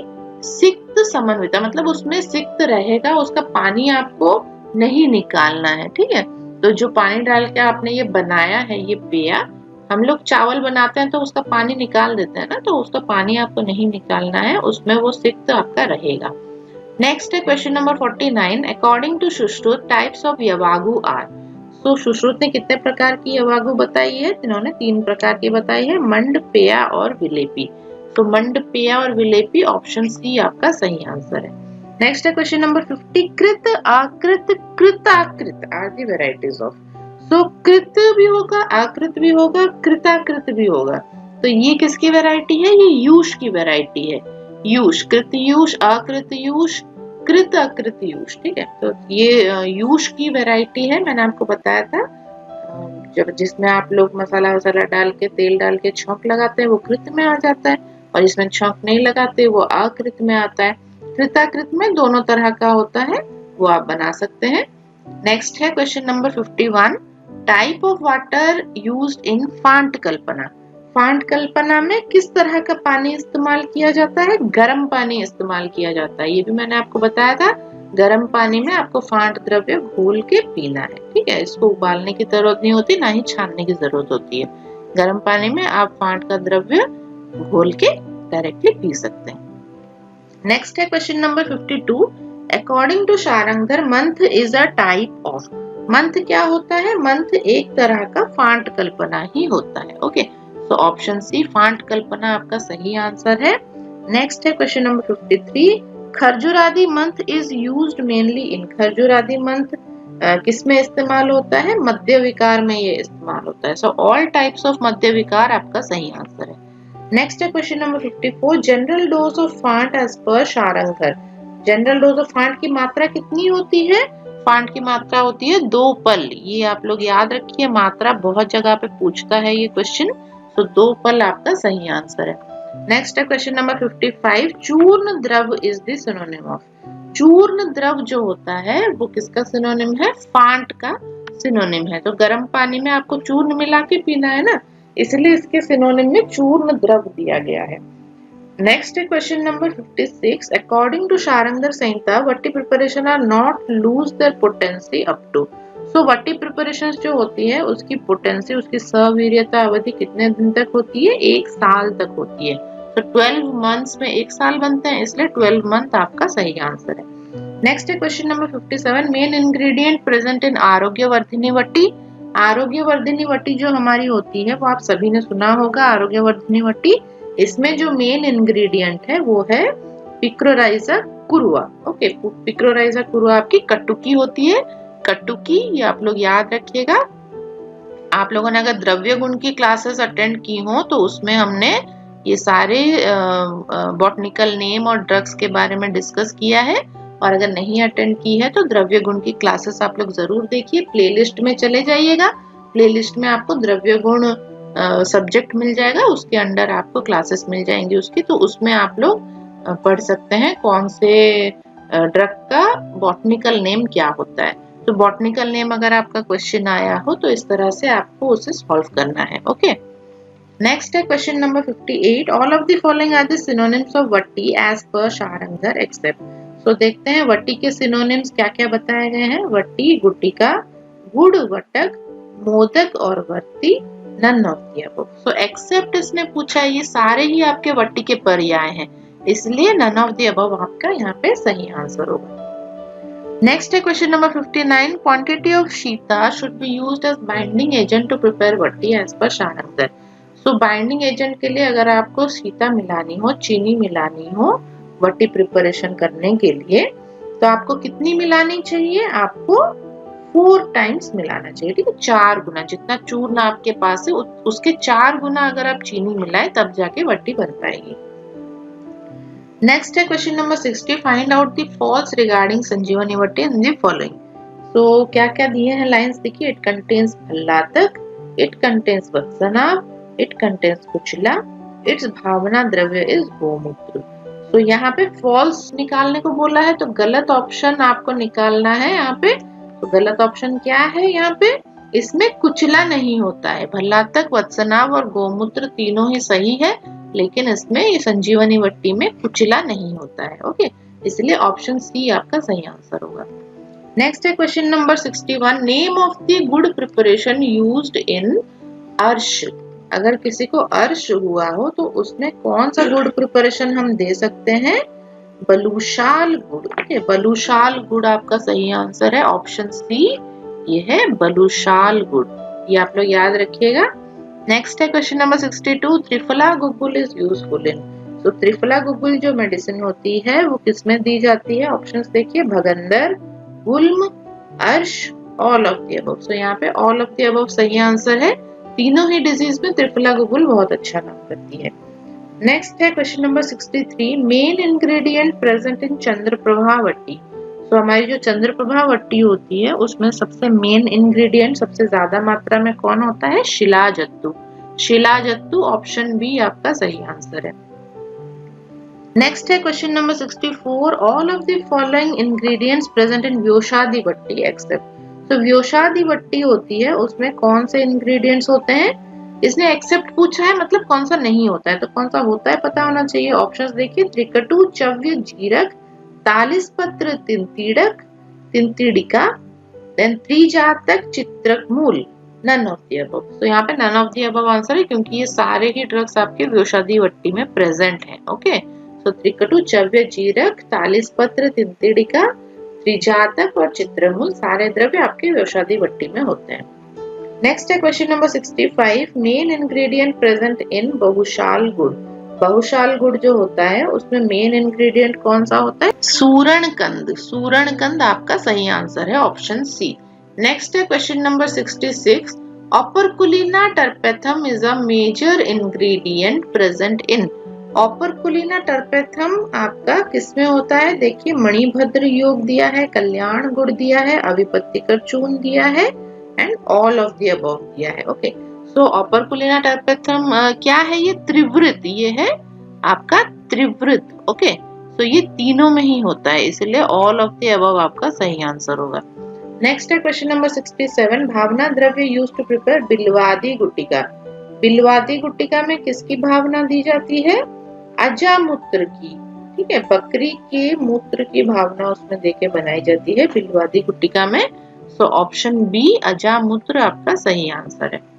सिक्त समन्विता, मतलब उसमें सिक्त रहेगा, उसका पानी आपको नहीं निकालना है। ठीक है, तो जो पानी डाल के आपने ये बनाया है ये पेया, हम लोग चावल बनाते हैं तो उसका पानी निकाल देते हैं ना, तो उसका पानी आपको नहीं निकालना है, उसमें वो सिक्त आपका रहेगा। नेक्स्ट है question number 49 according to Sushruta types of yavagu are. तो सुश्रुत ने कितने प्रकार की यवागु बताई है, इन्होंने 3 प्रकार की बताई है, मंड, पेया और विलेपी। तो मंड, पेया और विलेपी, ऑप्शन सी आपका सही आंसर है। नेक्स्ट है क्वेश्चन नंबर 50 कृत, आकृत, कृताकृत आर दी वेराइटीज ऑफ। सो कृत भी होगा, आकृत भी होगा, कृताकृत भी होगा। तो ये किसकी वैरायटी है, ये यूष की वैरायटी है। यूष, कृत यूष, आकृत यूष, कृत अकृत यूष। ठीक है, तो ये यूष की वैरायटी है, मैंने आपको बताया था। जब जिसमें आप लोग मसाला वसाला डाल के तेल डाल के छौंक लगाते हैं वो कृत में आ जाता है, और जिसमें छौंक नहीं लगाते वो अकृत में आता है। कृताकृत में दोनों तरह का होता है, वो आप बना सकते हैं। नेक्स्ट है question number 51 type of water used in phant kalpana. फांट कल्पना में किस तरह का पानी इस्तेमाल किया जाता है, गर्म पानी इस्तेमाल किया जाता है। ये भी मैंने आपको बताया था, गर्म पानी में आपको फांट द्रव्य घोल के पीना है। ठीक है, इसको उबालने की जरूरत नहीं होती, ना ही छानने की जरूरत होती है। गर्म पानी में आप फांट का द्रव्य घोल के डायरेक्टली पी सकते हैं। नेक्स्ट है question number 52 according to Sharangdhar mantha is a type of. मंथ क्या होता है, मंथ एक तरह का फांट कल्पना ही होता है। Okay, so option C phant kalpana आपका सही आंसर है। नेक्स्ट है question number 53 Kharjuradi manth is used mainly in. खरजुरादि मंथ किसमें इस्तेमाल होता है, मध्य विकार में ये इस्तेमाल होता है। So all types of madhya vikar आपका सही आंसर है। नेक्स्ट है question number 54 general dose of phant as per Sharangdhar. General dose of phant की मात्रा कितनी होती है? फांड की मात्रा होती है 2 पल। ये आप लोग याद रखिए, मात्रा बहुत जगह पे पूछता है ये क्वेश्चन, तो 2 पल आपका सही आंसर है। नेक्स्ट है क्वेश्चन नंबर 55, चूर्ण द्रव इज द सिनोनिम ऑफ। चूर्ण द्रव जो होता है वो किसका सिनोनिम है? फांट का सिनोनिम है। तो गर्म पानी में आपको चूर्ण मिला के पीना है ना, इसलिए इसके सिनोनिम में चूर्ण द्रव दिया गया है। नेक्स्ट है question number 56, according to Sharangdhar Samhita vati preparation are not lose their potency up to. So वट्टी प्रिपरेशन जो होती है उसकी पोटेंसी, उसकी सवीर्यता अवधि कितने दिन तक होती है? 1 साल तक होती है। तो 12 मंथ्स में 1 साल बनते हैं, इसलिए 12 मंथ आपका सही आंसर है। नेक्स्ट है question number 57, main ingredient present in Arogyavardhini vati. Arogyavardhini vati जो हमारी होती है वो आप सभी ने सुना होगा, आरोग्यवर्धिनी वट्टी। इसमें जो मेन इंग्रेडिएंट है वो है पिक्रोराइजा कुरुआ। ओके, पिक्रोराइजा कुरुआ आपकी कटुकी होती है। कटुकी ये आप लोग याद रखिएगा। आप लोगों ने अगर द्रव्य गुण की क्लासेस अटेंड की हो तो उसमें हमने ये सारे बॉटनिकल नेम और ड्रग्स के बारे में डिस्कस किया है, और अगर नहीं अटेंड की है तो द्रव्य गुण की क्लासेस आप लोग जरूर देखिए। प्लेलिस्ट में चले जाइएगा, प्लेलिस्ट में आपको द्रव्य गुण सब्जेक्ट मिल जाएगा, उसके अंडर आपको क्लासेस मिल जाएंगी उसकी, तो उसमें आप लोग पढ़ सकते हैं कौन से ड्रग का बॉटनिकल नेम क्या होता है। तो बॉटनिकल नेम अगर आपका क्वेश्चन आया हो तो इस तरह से आपको उसे सॉल्व करना है। ओके, नेक्स्ट है question number 58, all of the following are the synonyms of vati as per Sharangdhar accept. तो देखते हैं वट्टी के सिनोनिम्स क्या क्या बताए गए हैं। वट्टी, गुट्टिका, गुड़, वटक, मोदक और varti, none of the above. So except इसने पूछा है, ये सारे ही आपके वट्टी के पर्याय हैं, इसलिए नन ऑफ द अबव आपका यहाँ पे सही आंसर होगा। नेक्स्ट है question number 59, quantity of sheeta should be used as binding agent to prepare vati as per Sharangdhar. So binding agent के लिए अगर आपको शीता मिलानी हो, चीनी मिलानी हो वट्टी प्रिपरेशन करने के लिए, तो आपको कितनी मिलानी चाहिए? आपको 4 टाइम्स मिलाना चाहिए, ठीक है, 4 गुना। जितना चूर्ण आपके पास है उसके 4 गुना अगर आप चीनी मिलाए तब जाके वट्टी बन पाएगी। नेक्स्ट है question number 60, find out the false regarding Sanjivani vati in the following. तो क्या क्या दिए हैं लाइंस देखिए, it contains bhallatak, it contains vatsanabh, it contains kuchla, its bhavana dravya is गोमूत्र। तो यहाँ पे फॉल्स निकालने को बोला है, तो गलत ऑप्शन आपको निकालना है यहाँ पे। तो गलत ऑप्शन क्या है यहाँ पे? इसमें कुचला नहीं होता है। भल्लातक, वत्सनाभ और गोमूत्र तीनों ही सही है, लेकिन इसमें ये संजीवनी वट्टी में कुचला नहीं होता है। ओके, इसलिए ऑप्शन सी आपका सही आंसर होगा। नेक्स्ट है question number 61, name of the गुड़ प्रिपरेशन यूज्ड इन अर्श। अगर किसी को अर्श हुआ हो तो उसमें कौन सा गुड़ प्रिपरेशन हम दे सकते हैं? बलूशाल गुड़। ओके, बलूशाल गुड़ आपका सही आंसर है, ऑप्शन सी ये है बलूशाल गुड़, ये आप लोग याद रखिएगा। नेक्स्ट है question number 62, triphala guggul is useful in. तो त्रिफला गुग्गुल जो मेडिसिन होती है वो किसमें दी जाती है? ऑप्शंस देखिए, भगंदर, गुल्म, अर्श, ऑल ऑफ द अबव। सो यहाँ पे ऑल ऑफ द अबव सही आंसर है। तीनों ही डिजीज में त्रिफला गुग्गुल बहुत अच्छा काम करती है। नेक्स्ट है question number 63, main ingredient present in Chandraprabha vati. तो हमारी जो चंद्रप्रभा वट्टी होती है उसमें सबसे मेन इंग्रेडिएंट सबसे ज्यादा मात्रा में कौन होता है? शिलाजत्तु। शिलाजत्तु, ऑप्शन बी आपका सही आंसर है। नेक्स्ट है question number 64, all of the following ingredients present in Vyoshadi vati except. तो व्योषादि वट्टी होती है उसमें कौन से इंग्रेडिएंट्स होते हैं? इसने एक्सेप्ट पूछा है, मतलब कौन सा नहीं होता है, तो कौन सा होता है पता होना चाहिए। ऑप्शंस देखिए, त्रिकटु, चव्य, जीरक, तालिसपत्र, तिंतिड़क, तिंतिड़िका, देन त्रिजातक, चित्रक मूल, नन ऑफ द अबव। तो यहाँ पे none of the above answer है, क्योंकि ये सारे ही ड्रग्स आपके व्योषादि वट्टी में प्रेजेंट हैं। ओके, तो त्रिकटु, चव्य, जीरक, तालिसपत्र, तिंतिड़िका, त्रिजातक और चित्रमूल सारे द्रव्य आपके व्योषादि वट्टी में होते हैं। नेक्स्ट है question number 65, main ingredient present in Bahushal gud. बहुशाल गुड़ जो होता है उसमें मेन इंग्रेडिएंट कौन सा होता है? सूरणकंद। सूरणकंद आपका सही आंसर है, ऑप्शन सी। नेक्स्ट है question number 66, Operculina turpethum is a major ingredient present in. Operculina turpethum आपका किसमें होता है? देखिए मणिभद्र योग दिया है, कल्याण गुण दिया है, अविपत्तिकर चूर्ण दिया है and all of the above दिया है। ओके, सो ऑपरकुलिना टर्पेथम क्या है? ये त्रिवृत, ये है आपका त्रिवृत। ओके, सो ये तीनों में ही होता है, इसलिए ऑल ऑफ द अबव आपका सही आंसर होगा। नेक्स्ट है question number 67, Bhavna dravya used to prepare बिल्वादी गुट्टिका। बिल्वादी गुट्टिका में किसकी भावना दी जाती है? अजामूत्र की। ठीक है, बकरी के मूत्र की भावना उसमें देके बनाई जाती है बिल्वादी गुट्टिका में। सो ऑप्शन बी अजामूत्र आपका सही आंसर है।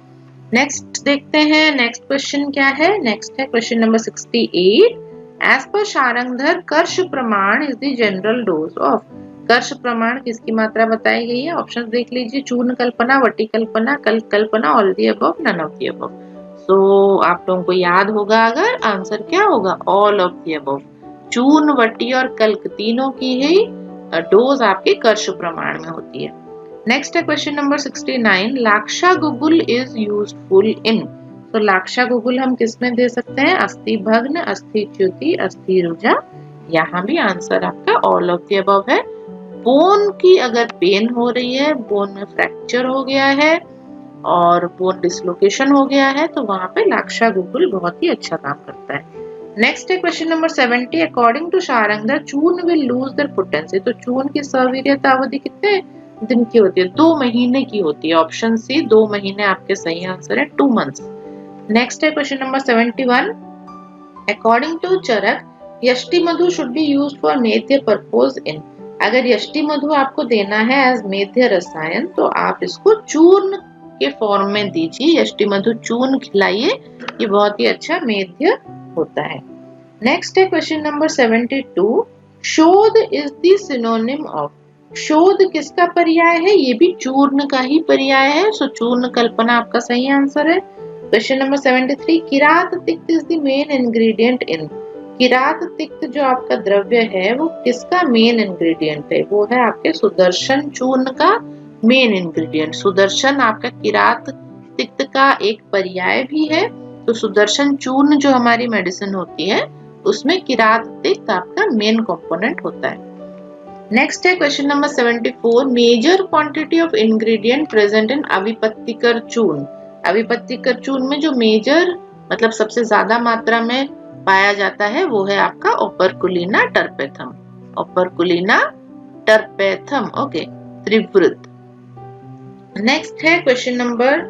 नेक्स्ट देखते हैं, नेक्स्ट क्वेश्चन क्या है? नेक्स्ट है question number 68, as per Sharangdhar karsh praman is the general dose of. कर्ष प्रमाण किसकी मात्रा बताई गई है? ऑप्शन देख लीजिए, चूर्ण कल्पना, vati kalpana, kalp kalpana, all the above, none of the above. तो आप लोगों को याद होगा, अगर आंसर क्या होगा? All of the above. चूर्ण, वटी और कल्क तीनों की ही डोज आपके कर्ष प्रमाण में होती है। नेक्स्ट है question number 69, Laksha guggul is useful in. तो लाक्षा गुगुल हम किस में दे सकते हैं? अस्थि भग्न, अस्थि च्युति, अस्थि रुजा। यहाँ भी आंसर आपका ऑल ऑफ द अबव है। बोन की अगर पेन हो रही है, बोन में फ्रैक्चर हो गया है और बोन डिसलोकेशन हो गया है, तो वहां पे लाक्षा गुगुल बहुत ही अच्छा काम करता है। नेक्स्ट है question number 70, according to Sharangdhar churna will loose their potency. तो चूर्ण की सवीर्यता अवधि कितने दिन की होती है? 2 महीने की होती है। ऑप्शन सी 2 महीने आपके सही आंसर है, 2 मंथ्स। नेक्स्ट है question number 71, according to Charak yashti madhu should be used for medhya purpose in. अगर यष्टि मधु आपको देना है एज मेध्य रसायन, तो आप इसको चूर्ण के फॉर्म में दीजिए, यष्टि मधु चूर्ण खिलाइए, ये बहुत ही अच्छा मेध्य होता है। नेक्स्ट है क्वेश्चन नंबर 72, शोध इज द सिनोनिम ऑफ। शोध किसका पर्याय है? ये भी चूर्ण का ही पर्याय है, सो चूर्ण कल्पना आपका सही आंसर है। Question number 73, kirat tikta is the main ingredient in. किरात तिक्त जो आपका द्रव्य है वो किसका मेन इंग्रेडिएंट है? वो है आपके सुदर्शन चूर्ण का मेन इंग्रेडिएंट। सुदर्शन आपका किरात तिक्त का एक पर्याय भी है, तो सुदर्शन चूर्ण जो हमारी मेडिसिन होती है उसमें किरात तिक्त आपका मेन कंपोनेंट होता है। नेक्स्ट है question number 74, major quantity of ingredient present in avipattikar churna. अविपत्तिकर चूर्ण में जो मेजर मतलब सबसे ज्यादा मात्रा में पाया जाता है वो है आपका ऑपरकुलिना टर्पेथम। ऑपरकुलिना टर्पेथम, ओके, त्रिवृत। नेक्स्ट है क्वेश्चन नंबर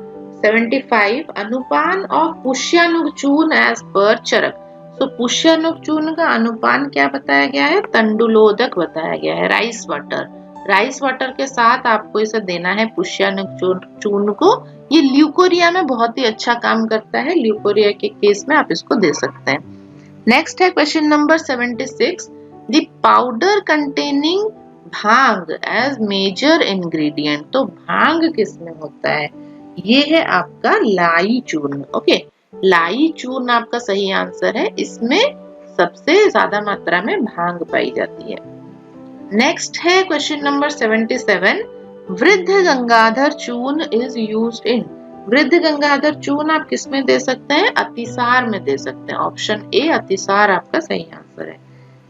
75, अनुपान ऑफ पुष्यानुग चूर्ण एज पर चरक। तो पुष्यानुग चूर्ण का अनुपान क्या बताया गया है? तंडुलोदक बताया गया है, राइस वाटर। राइस वाटर के साथ आपको इसे देना है पुष्यानुग चूर्ण को। ये ल्यूकोरिया में बहुत ही अच्छा काम करता है, ल्यूकोरिया के केस में आप इसको दे सकते हैं। नेक्स्ट है question number 76, the powder containing bhang as major ingredient. तो भांग किस में होता है? ये है आपका लाई चूर्ण। ओके, लाई चूर्ण आपका सही आंसर है, इसमें सबसे ज्यादा मात्रा में भांग पाई जाती है। नेक्स्ट है क्वेश्चन नंबर 77, वृद्ध गंगाधर चूर्ण इज यूज्ड इन। वृद्ध गंगाधर चूर्ण आप किस में दे सकते हैं? अतिसार में दे सकते हैं। ऑप्शन ए अतिसार आपका सही आंसर है।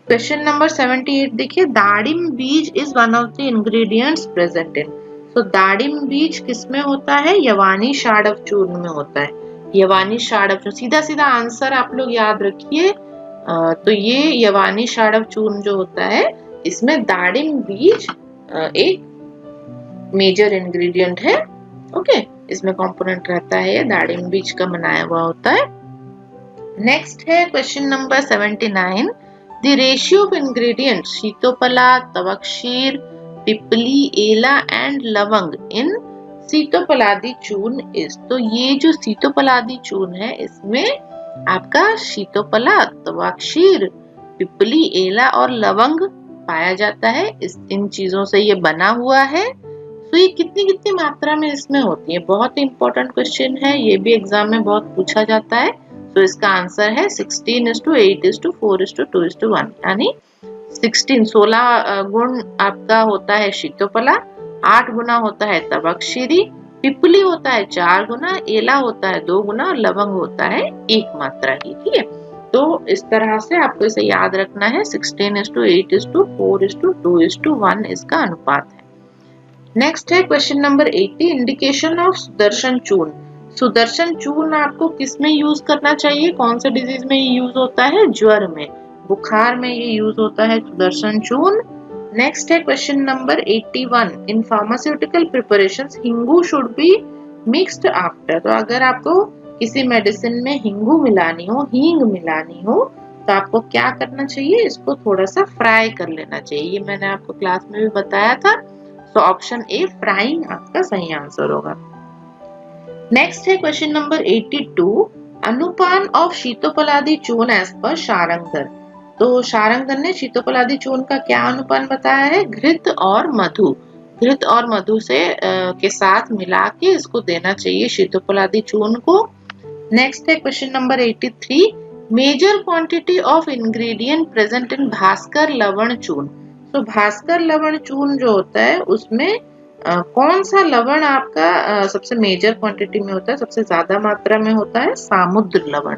क्वेश्चन नंबर 78 देखिए, दाडिम बीज is one of the ingredients present in. तो दाडिम बीज किस में होता है? यवानी शाडव चूर्ण में होता है। यवानी शाडव चूर्ण, सीधा सीधा आंसर आप लोग याद रखिए। तो ये यवानी शाडव चूर्ण जो होता है इसमें दाडिम बीज एक मेजर इंग्रेडिएंट है। ओके, इसमें कंपोनेंट रहता है, दाडिम बीज का बनाया हुआ होता है। नेक्स्ट है question number 79, the ratio of ingredients shitopala, tavakshir, pippali, ela and लवंग इन शीतोपलादी चूर्ण इज। तो ये जो शीतोपलादी चूर्ण है इसमें आपका शीतोपला, तवाक्षीर, पिपली, एला और लवंग पाया जाता है। इन चीजों से ये बना हुआ है। तो ये कितनी कितनी मात्रा में इसमें होती है? बहुत इंपॉर्टेंट क्वेश्चन है, ये भी एग्जाम में बहुत पूछा जाता है। तो इसका आंसर है 16:8:4:2:1, यानी 16 गुण आपका होता है शीतोपला, 8 गुना होता है तवक्षीरी, पिपली होता है 4 गुना, एला होता है 2 गुना और लवंग होता है 1 मात्रा ही। ठीक है, तो इस तरह से आपको इसे याद रखना है। 16:8:4:2:1 इसका अनुपात है। नेक्स्ट है question number 80, indication of Sudarshan चूर्ण। सुदर्शन चूर्ण आपको किस में यूज करना चाहिए, कौन से डिजीज में ये यूज होता है, ज्वर में, बुखार में ये यूज होता है सुदर्शन चूर्ण। नेक्स्ट है question number 81, in pharmaceutical preparations Hingoo should be mixed after. तो अगर आपको किसी मेडिसिन में हिंगू मिलानी हो, हींग मिलानी हो, तो आपको क्या करना चाहिए, इसको थोड़ा सा फ्राई कर लेना चाहिए। ये मैंने आपको क्लास में भी बताया था। तो ऑप्शन ए फ्राइंग आपका सही आंसर होगा। नेक्स्ट है क्वेश्चन नंबर 82, अनुपान ऑफ शीतोपलादी चूर्ण एज पर शारंगधर। तो शारंगधर ने शीतोपलादी चूर्ण का क्या अनुपान बताया है, घृत और मधु। घृत और मधु से के साथ मिला के इसको देना चाहिए शीतोपलादी चूर्ण को। नेक्स्ट है question number 83, major quantity of ingredient present in Bhaskar Lavan Churna. तो भास्कर लवण चूर्ण जो होता है उसमें कौन सा लवण आपका सबसे मेजर क्वांटिटी में होता है, सबसे ज्यादा मात्रा में होता है, सामुद्र लवण।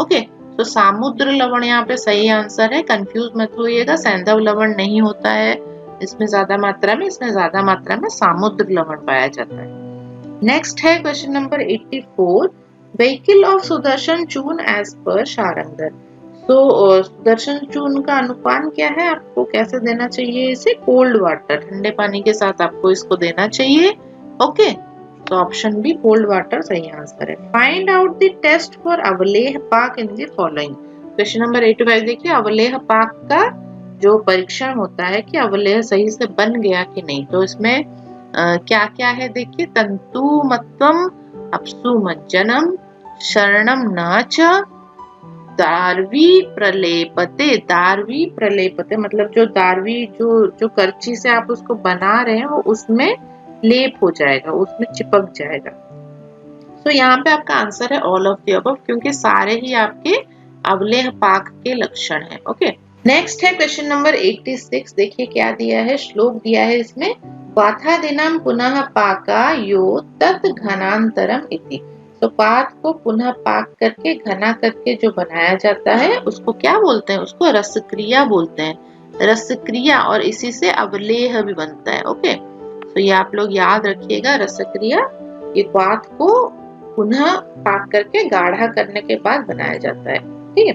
ओके, तो सामुद्र लवण यहाँ पे सही आंसर है। कंफ्यूज मत होइएगा, सैंधव लवण नहीं होता है इसमें ज्यादा मात्रा में, इसमें ज्यादा मात्रा में सामुद्र लवण पाया जाता है। नेक्स्ट है question number 84, vehicle of Sudarshan चूर्ण एज पर शारंगधर। तो सुदर्शन चूर्ण का अनुपान क्या है, आपको कैसे देना चाहिए इसे, कोल्ड वाटर, ठंडे पानी के साथ आपको इसको देना चाहिए। ओके, तो ऑप्शन बी कोल्ड वाटर सही आंसर है। Find out the taste for avaleh paak in the following. Question number 85 देखिए, अवलेह पाक का जो परीक्षण होता है कि अवलेह सही से बन गया कि नहीं। तो इसमें क्या क्या है देखिए, तंतुमत्वम अपसुमज्जनम शरणम न च दार्वी प्रलेपते। दार्वी प्रलेपते मतलब जो दार्वी जो करची से आप उसको बना रहे हैं वो उसमें लेप हो जाएगा, उसमें चिपक जाएगा। तो यहाँ पे आपका आंसर है ऑल ऑफ द अबव, क्योंकि सारे ही आपके अवलेह पाक के लक्षण हैं। ओके, नेक्स्ट है क्वेश्चन नंबर 86, देखिए क्या दिया है, श्लोक दिया है इसमें, पाथादिनम पुनः पाका यो तत् घनांतरम इति। तो पात को पुनः पाक करके घना करके जो बनाया जाता है उसको क्या बोलते हैं, उसको रसक्रिया बोलते हैं, रसक्रिया, और इसी से अवलेह भी बनता है। ओके, तो ये आप लोग याद रखिएगा, रसक्रिया ये पात को पुनः पाक करके गाढ़ा करने के बाद बनाया जाता है। ठीक है,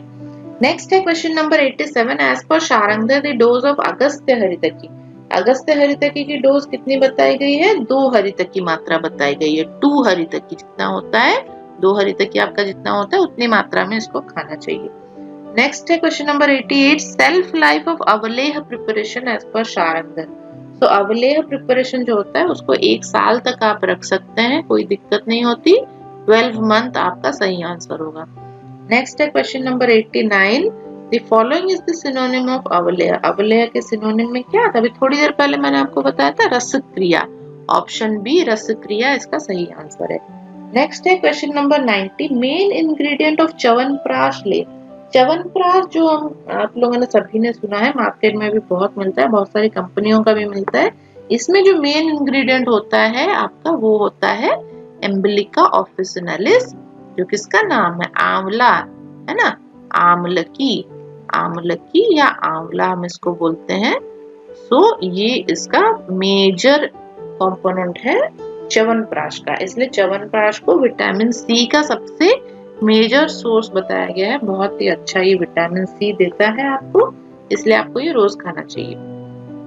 नेक्स्ट है question number 87, as per Sharangdhar the dose of Agastya Haritaki. अगस्त्य हरितकी की डोज कितनी बताई गई है, 2 हरितकी मात्रा बताई गई है। 2 हरितकी जितना होता है, 2 हरितकी आपका जितना होता है उतनी मात्रा में इसको खाना चाहिए। नेक्स्ट है question number 88, self life of avaleh preparation as per Sharangdhar. तो अवलेह प्रिपरेशन जो होता है उसको 1 साल तक आप रख सकते हैं, कोई दिक्कत नहीं होती। 12 मंथ आपका सही आंसर होगा। नेक्स्ट है question number 89, The following is the synonym of अवलेह। अवलेह के सिनोनिम में क्या था, अभी थोड़ी देर पहले मैंने आपको बताया था, रसक्रिया। ऑप्शन बी रसक्रिया इसका सही आंसर है। नेक्स्ट है question number 90, main ingredient of chyawanprash लेप। च्यवनप्राश जो आप लोगों ने सभी ने सुना है, मार्केट में भी बहुत मिलता है, बहुत सारी कंपनियों का भी मिलता है। इसमें जो मेन इंग्रेडिएंट होता है आपका वो होता है एम्बिलिका ऑफिसिनालिस, जो किसका नाम है, आंवला, है ना, आमलकी, आमलकी या आंवला हम इसको बोलते हैं। सो ये इसका मेजर कंपोनेंट है च्यवनप्राश का, इसलिए च्यवनप्राश को विटामिन सी का सबसे मेजर सोर्स बताया गया है। बहुत ही अच्छा ये विटामिन सी देता है आपको, इसलिए आपको ये रोज खाना चाहिए।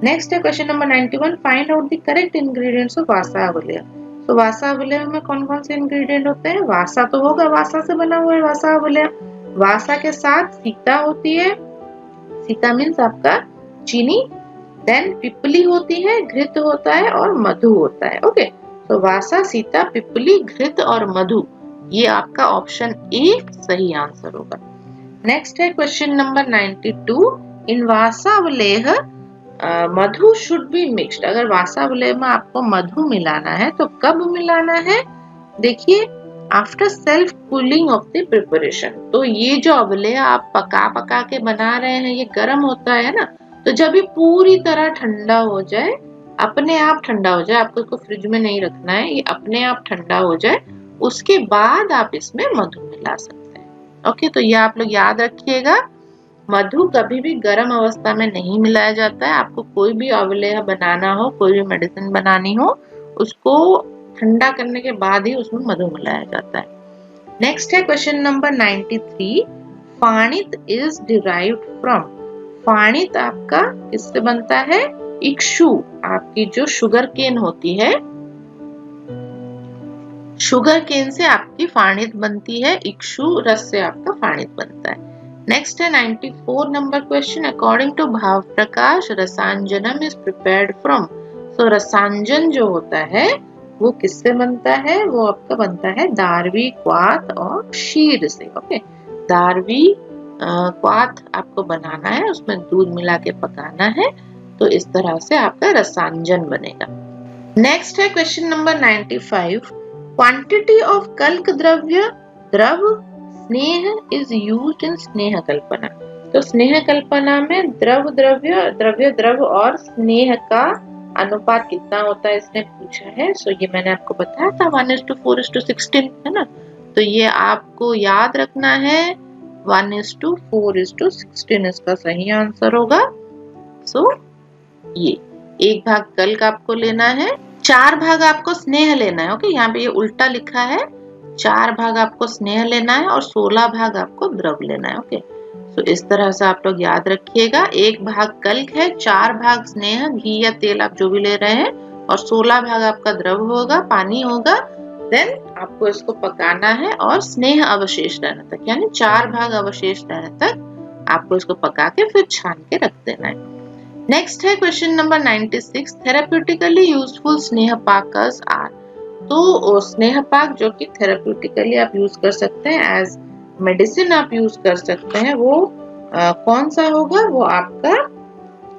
नेक्स्ट है question number 91, find out the correct ingredients of Vasa avaleh. तो वासा अवलेह में कौन कौन से इंग्रेडिएंट होते हैं, वासा तो होगा, वासा से बना हुआ है वासा अवलेह। वासा के साथ सीता होती है, सीता मीन्स आपका चीनी, देन पिपली होती है, घृत होता है और मधु होता है। ओके, तो वासा, सीता, पिपली, घृत और मधु, ये आपका ऑप्शन ए सही आंसर होगा। नेक्स्ट है question number 92, in Vasa avaleh madhu should be mixed. अगर वासा अवलेह में आपको मधु मिलाना है तो कब मिलाना है, देखिए after self cooling of the preparation. तो ये जो अवलेह आप पका के बना रहे हैं ये गर्म होता है ना, तो जब ये पूरी तरह ठंडा हो जाए, अपने आप ठंडा हो जाए, आपको इसको फ्रिज में नहीं रखना है, ये अपने आप ठंडा हो जाए, उसके बाद आप इसमें मधु मिला सकते हैं। ओके, तो ये आप लोग याद रखिएगा। मधु कभी भी गर्म अवस्था में नहीं मिलाया जाता है। आपको कोई भी अवलेह बनाना हो, कोई भी मेडिसिन बनानी हो, उसको ठंडा करने के बाद ही उसमें मधु मिलाया जाता है। नेक्स्ट है question number 93। Phanit is derived from. फाणित आपका किससे बनता है? इक्षु। आपकी जो शुगर केन होती है, शुगर केन से आपकी फाणित बनती है। इक्षु रस से आपका फाणित बनता है। नेक्स्ट है 94 नंबर क्वेश्चन। अकॉर्डिंग टू भाव प्रकाश रसांजनम इज प्रिपेयर्ड फ्रॉम। सो रसांजन जो होता है वो किससे बनता है? वो आपका बनता है दारवी, क्वाथ और क्षीर से। ओके, दारवी क्वाथ आपको बनाना है, उसमें दूध मिला के पकाना है, तो इस तरह से आपका रसांजन बनेगा। नेक्स्ट है क्वेश्चन नंबर 95। क्वांटिटी ऑफ कल्क द्रव्य द्रव स्नेह इज यूज्ड इन स्नेह कल्पना। तो स्नेह कल्पना में द्रव द्रव्य और स्नेह का अनुपात कितना होता है इसने पूछा है। सो ये मैंने आपको बताया था 1:4:16 है ना। तो ये आपको याद रखना है, 1:4:16 इसका सही आंसर होगा। सो ये 1 भाग कल्क आपको लेना है, 4 भाग आपको स्नेह लेना है। ओके, यहाँ पे ये उल्टा लिखा है, 4 भाग आपको स्नेह लेना है और 16 भाग आपको द्रव लेना है। ओके, तो इस तरह से आप लोग याद रखिएगा। 1 भाग कल्क है, 4 भाग स्नेह, घी या तेल आप जो भी ले रहे हैं, और 16 भाग आपका द्रव होगा, पानी होगा। देन आपको इसको पकाना है और स्नेह अवशेष रहने तक, यानी 4 भाग अवशेष रहने तक आपको इसको पका के फिर छान के रख देना है। नेक्स्ट है क्वेश्चन नंबर 96। थेराप्यूटिकली यूजफुल स्नेह पाकस आर। तो स्नेह पाक जो कि थेराप्यूटिकली आप यूज कर सकते हैं, एज मेडिसिन आप यूज कर सकते हैं, वो कौन सा होगा? वो आपका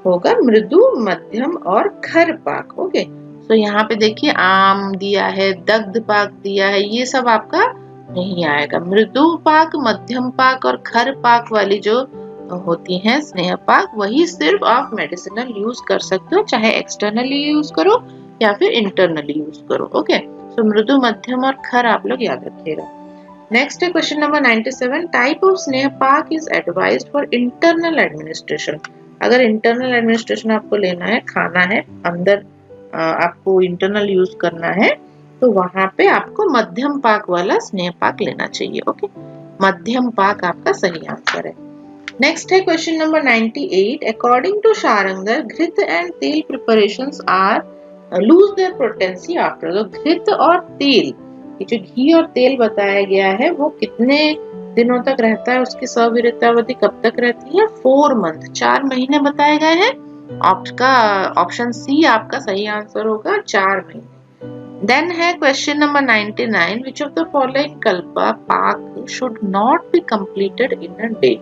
होगा मृदु, मध्यम और खर पाक। ओके, तो यहाँ पे देखिए आम दिया है, दग्ध पाक दिया है, ये सब आपका नहीं आएगा। मृदु पाक, मध्यम पाक और खर पाक वाली जो होती हैं स्नेह पाक, वही सिर्फ आप मेडिसिनल यूज कर सकते हो, चाहे एक्सटर्नली यूज करो या फिर इंटरनली यूज करो। ओके, सो मृदु, मध्यम और खर आप लोग याद रखिएगा। नेक्स्ट है क्वेश्चन नंबर 97। टाइप ऑफ स्नेह पाक is advised for internal administration. अगर इंटरनल एडमिनिस्ट्रेशन आपको लेना है, खाना है, अंदर आपको इंटरनल यूज करना है, तो वहां पे आपको मध्यम पाक वाला स्नेह पाक लेना चाहिए। ओके, मध्यम पाक आपका सही आंसर है। नेक्स्ट है question number 98। According to Sharangdhar, ghrita and tel preparations are lose their potency after. तो घृत और तेल, ये जो घी और तेल बताया गया है, वो कितने दिनों तक रहता है, उसकी सविरतावधि कब तक रहती है? 4 मंथ, 4 महीने बताए गए हैं। ऑप्शन सी आपका सही आंसर होगा, 4 महीने। देन है question number 99। Which of the following kalpa paak should not be completed in a day.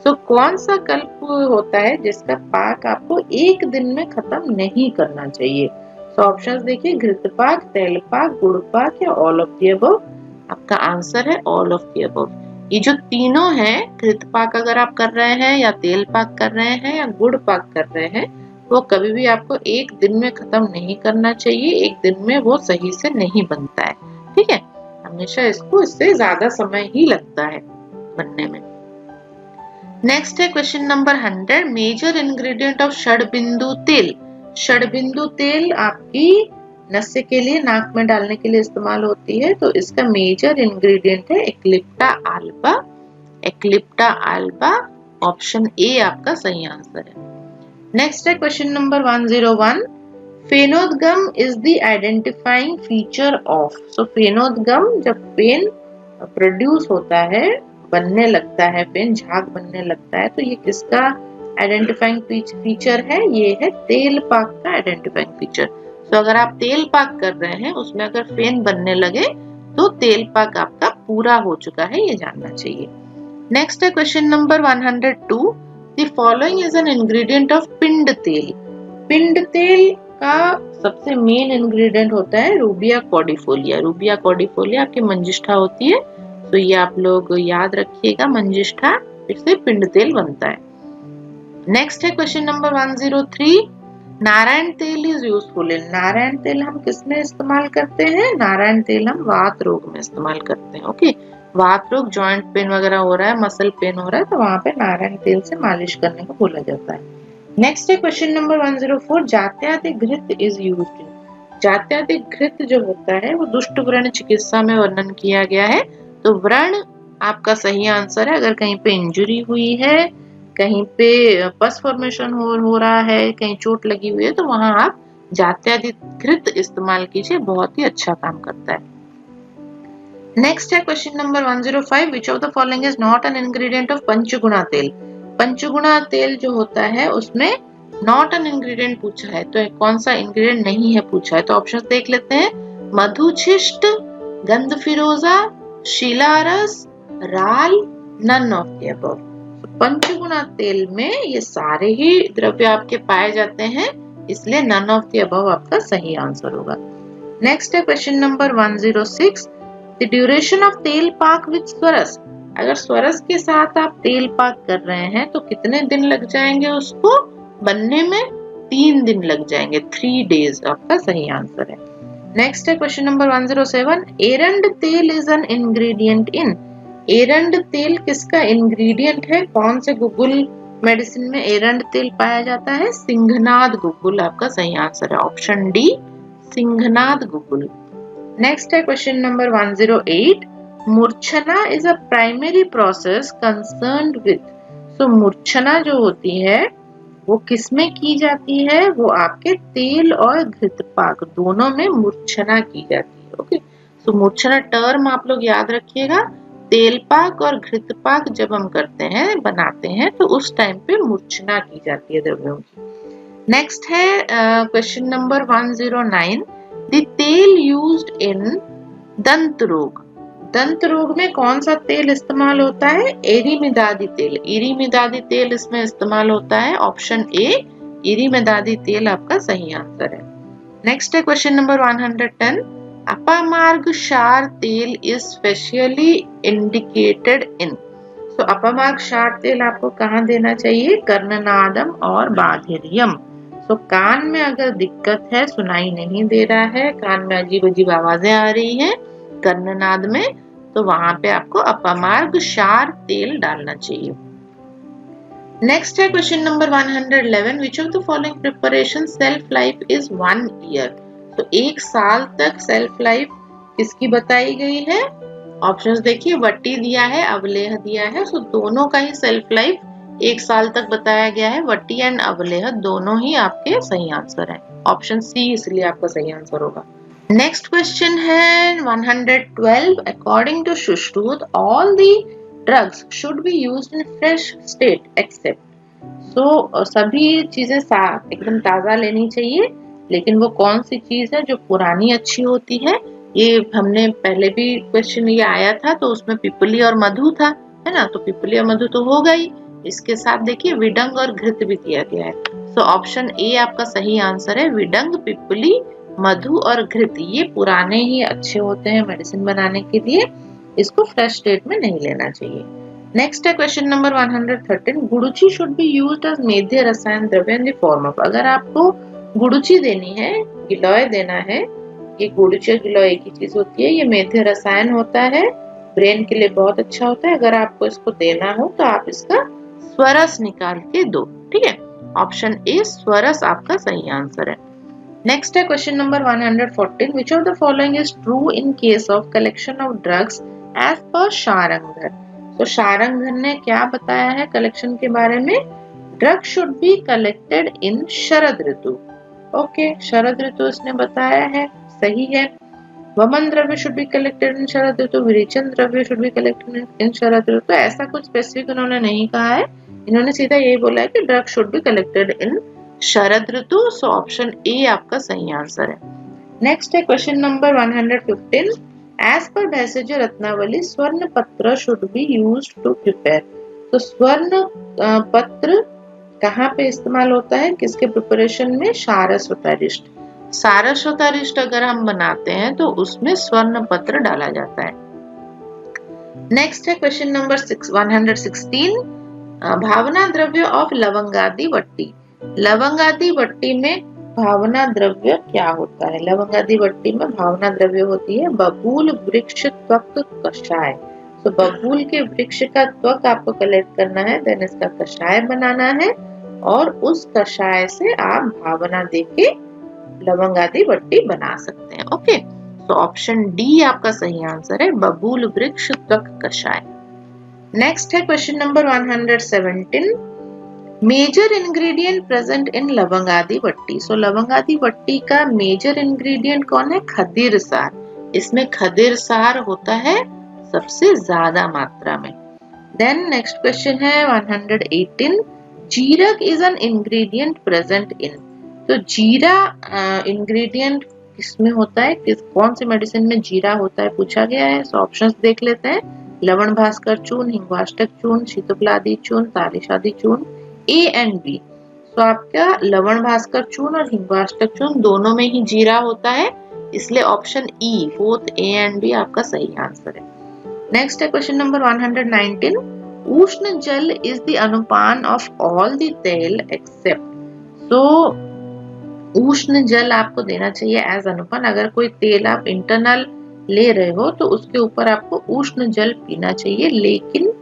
तो कौन सा कल्प होता है जिसका पाक आपको एक दिन में खत्म नहीं करना चाहिए? तो ऑप्शंस देखिए, घृत पाक, तेल पाक, गुड़ पाक या ऑल ऑफ द अबव। आपका आंसर है ऑल ऑफ द अबव। ये जो तीनों हैं, घृत पाक अगर आप कर रहे हैं या तेल पाक कर रहे हैं या गुड़ पाक कर रहे हैं, वो कभी भी आपको एक दिन में खत्म नहीं करना चाहिए। एक दिन में वो सही से नहीं बनता है, ठीक है। हमेशा इसको इससे ज्यादा समय ही लगता है बनने में। नेक्स्ट है question number 100। Major ingredient of Shadbindu tel. षडबिंदु तेल आपकी नस्य के लिए, नाक में डालने के लिए इस्तेमाल होती है, तो इसका मेजर इंग्रेडिएंट है Eclipta alba. Eclipta alba, option A आपका सही आंसर है। नेक्स्ट है question number 101। Phenodgam is the identifying feature of. So फेनोदगम, जब फेन प्रोड्यूस होता है, बनने लगता है, फेन झाग बनने लगता है, तो ये किसका आइडेंटिफाइंग फीचर है? ये है तेल पाक का आइडेंटिफाइंग फीचर। तो अगर आप तेल पाक कर रहे हैं, उसमें अगर फेन बनने लगे, तो तेल पाक आपका पूरा हो चुका है, ये जानना चाहिए। नेक्स्ट है question number 102। The following is an ingredient of पिंड तेल। पिंड तेल का सबसे मेन इंग्रेडिएंट होता है रूबिया कॉर्डिफोलिया। रूबिया कॉर्डिफोलिया आपकी मंजिष्ठा होती है, तो ये आप लोग याद रखिएगा, मंजिष्ठा, इससे पिंड तेल बनता है। नेक्स्ट है क्वेश्चन नंबर 103। नारायण तेल इज यूजफुल इन। नारायण तेल हम किस में इस्तेमाल करते हैं? नारायण तेल हम वात रोग में इस्तेमाल करते हैं। ओके, वात रोग, जॉइंट पेन वगैरह हो रहा है, मसल पेन हो रहा है, तो वहां पे नारायण तेल से मालिश करने को बोला जाता है। नेक्स्ट है क्वेश्चन नंबर 104, जात्यादि घृत इज यूज्ड। जात्यादि घृत जो होता है वो दुष्ट व्रण चिकित्सा में वर्णन किया गया है। तो व्रण आपका सही आंसर है। अगर कहीं पे इंजुरी हुई है, कहीं पे पस फॉर्मेशन हो रहा है, कहीं चोट लगी हुई है, तो वहां आप जात्यादि घृत इस्तेमाल कीजिए, बहुत ही अच्छा काम करता है। नेक्स्ट है question number 105, which of the following is not an ingredient of Panchaguna tel. पंचगुणा तेल जो होता है उसमें नॉट एन इंग्रेडिएंट पूछा है, तो कौन सा इंग्रेडिएंट नहीं है पूछा है। तो ऑप्शन देख लेते हैं, मधुछिष्ट, गंध फिरोजा, शीलारस, राल, नन ऑफ द अबव। पंचगुणा तेल में ये सारे ही द्रव्य आपके पाए जाते हैं, इसलिए नन ऑफ द अबव आपका सही आंसर होगा। नेक्स्ट है question number 106, the duration of तेल पाक विद स्वरस। अगर स्वरस के साथ आप तेल पाक कर रहे हैं तो कितने दिन लग जाएंगे उसको बनने में? 3 दिन लग जाएंगे, 3 days आपका सही आंसर है। नेक्स्ट है question number 107, एरंड tel is an ingredient इन। एरंड तेल किसका इंग्रेडिएंट है? कौन से गुगुल मेडिसिन में एरंड तेल पाया जाता है? सिंघनाद गुगुल आपका सही आंसर है, option D Singhnad guggul. Next है question number 108, murchhana is a primary process concerned with. So मूर्छना जो होती है वो किसमें की जाती है? वो आपके तेल और घृतपाक दोनों में मूर्छना की जाती है। ओके, सो मूर्छना टर्म आप लोग याद रखिएगा। तेल पाक और घृतपाक जब हम करते हैं, बनाते हैं, तो उस टाइम पे मूर्छना की जाती है द्रव्यों की। नेक्स्ट है क्वेश्चन नंबर 109, द तेल यूज्ड इन दंत रोग। दंत रोग में कौन सा तेल इस्तेमाल होता है? एरीमिदादी तेल। एरीमिदादी तेल इसमें इस्तेमाल होता है, ऑप्शन ए एरीमिदादी तेल आपका सही आंसर है। नेक्स्ट है क्वेश्चन नंबर 110, अपामार्ग क्षार तेल इज स्पेशली इंडिकेटेड इन। तो अपामार्ग क्षार तेल आपको कहाँ देना चाहिए? कर्णनादम और बाधिर्यम। तो कान में अगर दिक्कत है, सुनाई नहीं दे रहा है, कान में अजीब अजीब आवाजें आ रही हैं कर्णनाद में, तो वहां पे आपको अपामार्ग क्षार तेल डालना चाहिए। नेक्स्ट है question number 111, which of the following preparation self life is 1 year। तो 1 साल तक सेल्फ लाइफ किसकी बताई गई है? ऑप्शंस देखिए, वट्टी दिया है, अवलेह दिया है, सो दोनों का ही सेल्फ लाइफ 1 साल तक बताया गया है। वट्टी एंड अवलेह दोनों ही आपके सही आंसर है, ऑप्शन सी इसलिए आपका सही आंसर होगा। नेक्स्ट क्वेश्चन है 112, according to Sushrut all the drugs should be used in fresh state except. So सभी चीजें एकदम ताजा लेनी चाहिए, लेकिन वो कौन सी चीज है जो पुरानी अच्छी होती है? ये हमने पहले भी क्वेश्चन ये आया था, तो उसमें पिपली और मधु था, है ना? तो पिपली और मधु तो हो गई, इसके साथ देखिए विडंग और घृत भी दिया गया है। सो ऑप्शन ए आपका सही आंसर है, विडंग, पिपली, मधु और घृत ये पुराने ही अच्छे होते हैं मेडिसिन बनाने के लिए, इसको फ्रेश स्टेट में नहीं लेना चाहिए। नेक्स्ट है question number 113, guduchi should be used as medhya rasayan dravya in the form of. अगर आपको गुड़ुची देनी है, गिलोय देना है, ये गुड़ुची और गिलोय एक ही चीज होती है, ये मेध्य रसायन होता है, ब्रेन के लिए बहुत अच्छा होता है। अगर आपको इसको देना हो तो आप इसका स्वरस निकाल के दो, ठीक है? ऑप्शन ए स्वरस आपका सही आंसर है। नेक्स्ट है question number 114, which of the following is true in case of collection of drugs as per Sharangdhar. तो शारंगधर ने क्या बताया है कलेक्शन के बारे में? Drug should be collected in sharad ritu. Okay, शरद ऋतु इसने बताया है, सही है। Vaman dravya should be collected in sharad ritu, virechan dravya should be collected in sharad ritu. तो ऐसा कुछ स्पेसिफिक उन्होंने नहीं कहा है, इन्होंने सीधा यही बोला है कि drug should be collected in sharad Ritu. So option A आपका सही आंसर है। नेक्स्ट है question number 115, as per भेषज Ratnavali swarna patra should be used to prepare. तो स्वर्ण पत्र कहाँ पे इस्तेमाल होता है, किसके प्रिपरेशन में? सारस्वतारिष्ट। सारस्वतारिष्ट अगर हम बनाते हैं तो उसमें स्वर्ण पत्र डाला जाता है। नेक्स्ट है क्वेश्चन नंबर 116, भावना द्रव्य ऑफ लवंगादि वट्टी। लवंगादि वट्टी में भावना द्रव्य क्या होता है? लवंगादि वट्टी में भावना द्रव्य होती है बबूल वृक्ष त्वक कषाय। तो बबूल के वृक्ष का त्वक आपको कलेक्ट करना है, देन इसका कषाय बनाना है और उस कषाय से आप भावना देके लवंग आदि वट्टी बना सकते हैं। ओके, तो ऑप्शन डी आपका सही आंसर है, बबूल वृक्ष त्वक कषाय। नेक्स्ट है question number 117, major ingredient present in lavang adi वट्टी। सो लवंग आदि वट्टी का मेजर इंग्रेडिएंट कौन है? खदीर सार। इसमें खदीर सार होता है सबसे ज्यादा मात्रा में। देन नेक्स्ट क्वेश्चन है 118, jirak is an ingredient present in. तो जीरा इंग्रेडिएंट किसमें होता है, कौन सी मेडिसिन में जीरा होता है पूछा गया है। सो ऑप्शंस देख लेते हैं, लवण भास्कर चूर्ण, हिंगवाष्टक चूर्ण, शीतोपलादी चूर्ण, तालिशादी चूर्ण, ए एंड बी। तो आपका लवण भास्कर चूर्ण और हिंगवाष्टक चूर्ण दोनों में ही जीरा होता है, इसलिए option E both A and B आपका सही आंसर है। नेक्स्ट है question number 119, ushna jal is the anupan of all the tel except. तो उष्ण जल आपको देना चाहिए एज अनुपान। अगर कोई तेल आप इंटरनल ले रहे हो तो उसके ऊपर आपको उष्ण जल पीना चाहिए, लेकिन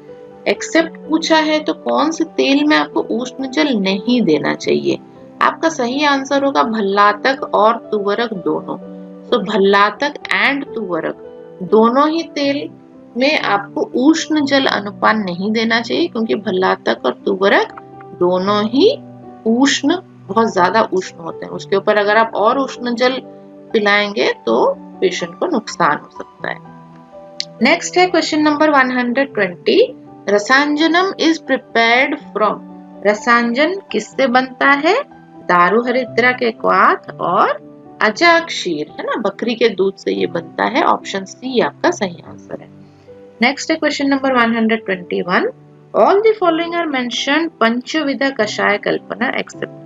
एक्सेप्ट पूछा है तो कौन से तेल में आपको उष्ण जल नहीं देना चाहिए। आपका सही आंसर होगा भल्लातक और तुवरक दोनों। तो भल्लातक एंड तुवरक दोनों ही तेल में आपको उष्ण जल अनुपान नहीं देना चाहिए, क्योंकि भल्लातक और तुवरक दोनों ही उष्ण, बहुत ज्यादा उष्ण होते हैं। उसके ऊपर अगर आप और उष्ण जल पिलाएंगे तो पेशेंट को नुकसान हो सकता है। नेक्स्ट है question number 120, rasanjanam is prepared from. रसांजन किससे बनता है? दारू हरिद्रा के क्वाथ और अजाक क्षीर, है ना, बकरी के दूध से ये बनता है। ऑप्शन सी आपका सही आंसर है। नेक्स्ट है question number 121, all the following are mentioned panchavidh kashay kalpana accept.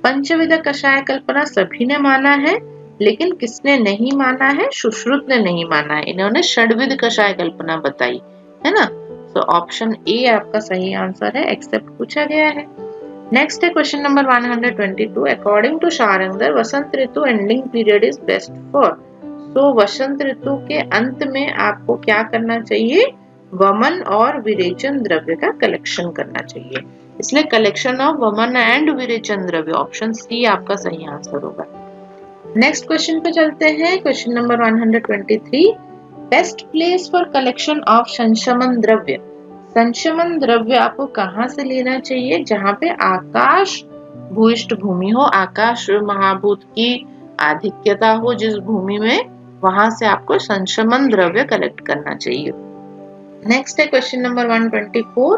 पंचविध kashay कल्पना सभी ने माना है, लेकिन किसने नहीं माना है? सुश्रुत ने नहीं माना है, इन्होंने षड्विध कषाय कल्पना बताई है ना। तो ऑप्शन ए आपका सही आंसर है, एक्सेप्ट पूछा गया है। नेक्स्ट है question number 122, according to Sharangdhar vasant ritu ending period is best for. तो वसंत ऋतु के अंत में आपको क्या करना चाहिए? वमन और विरेचन द्रव्य का कलेक्शन करना चाहिए, इसलिए कलेक्शन ऑफ वमन एंड विरेचन द्रव्य, ऑप्शन सी आपका सही आंसर होगा। नेक्स्ट क्वेश्चन पे चलते हैं, question number 123, best place for collection of sanshaman dravya. संशमन द्रव्य आपको कहाँ से लेना चाहिए? जहाँ पे आकाश भूइष्ठ भूमि हो, आकाश महाभूत की आधिक्यता हो जिस भूमि में, वहां से आपको संशमन द्रव्य कलेक्ट करना चाहिए। नेक्स्ट है question number 124,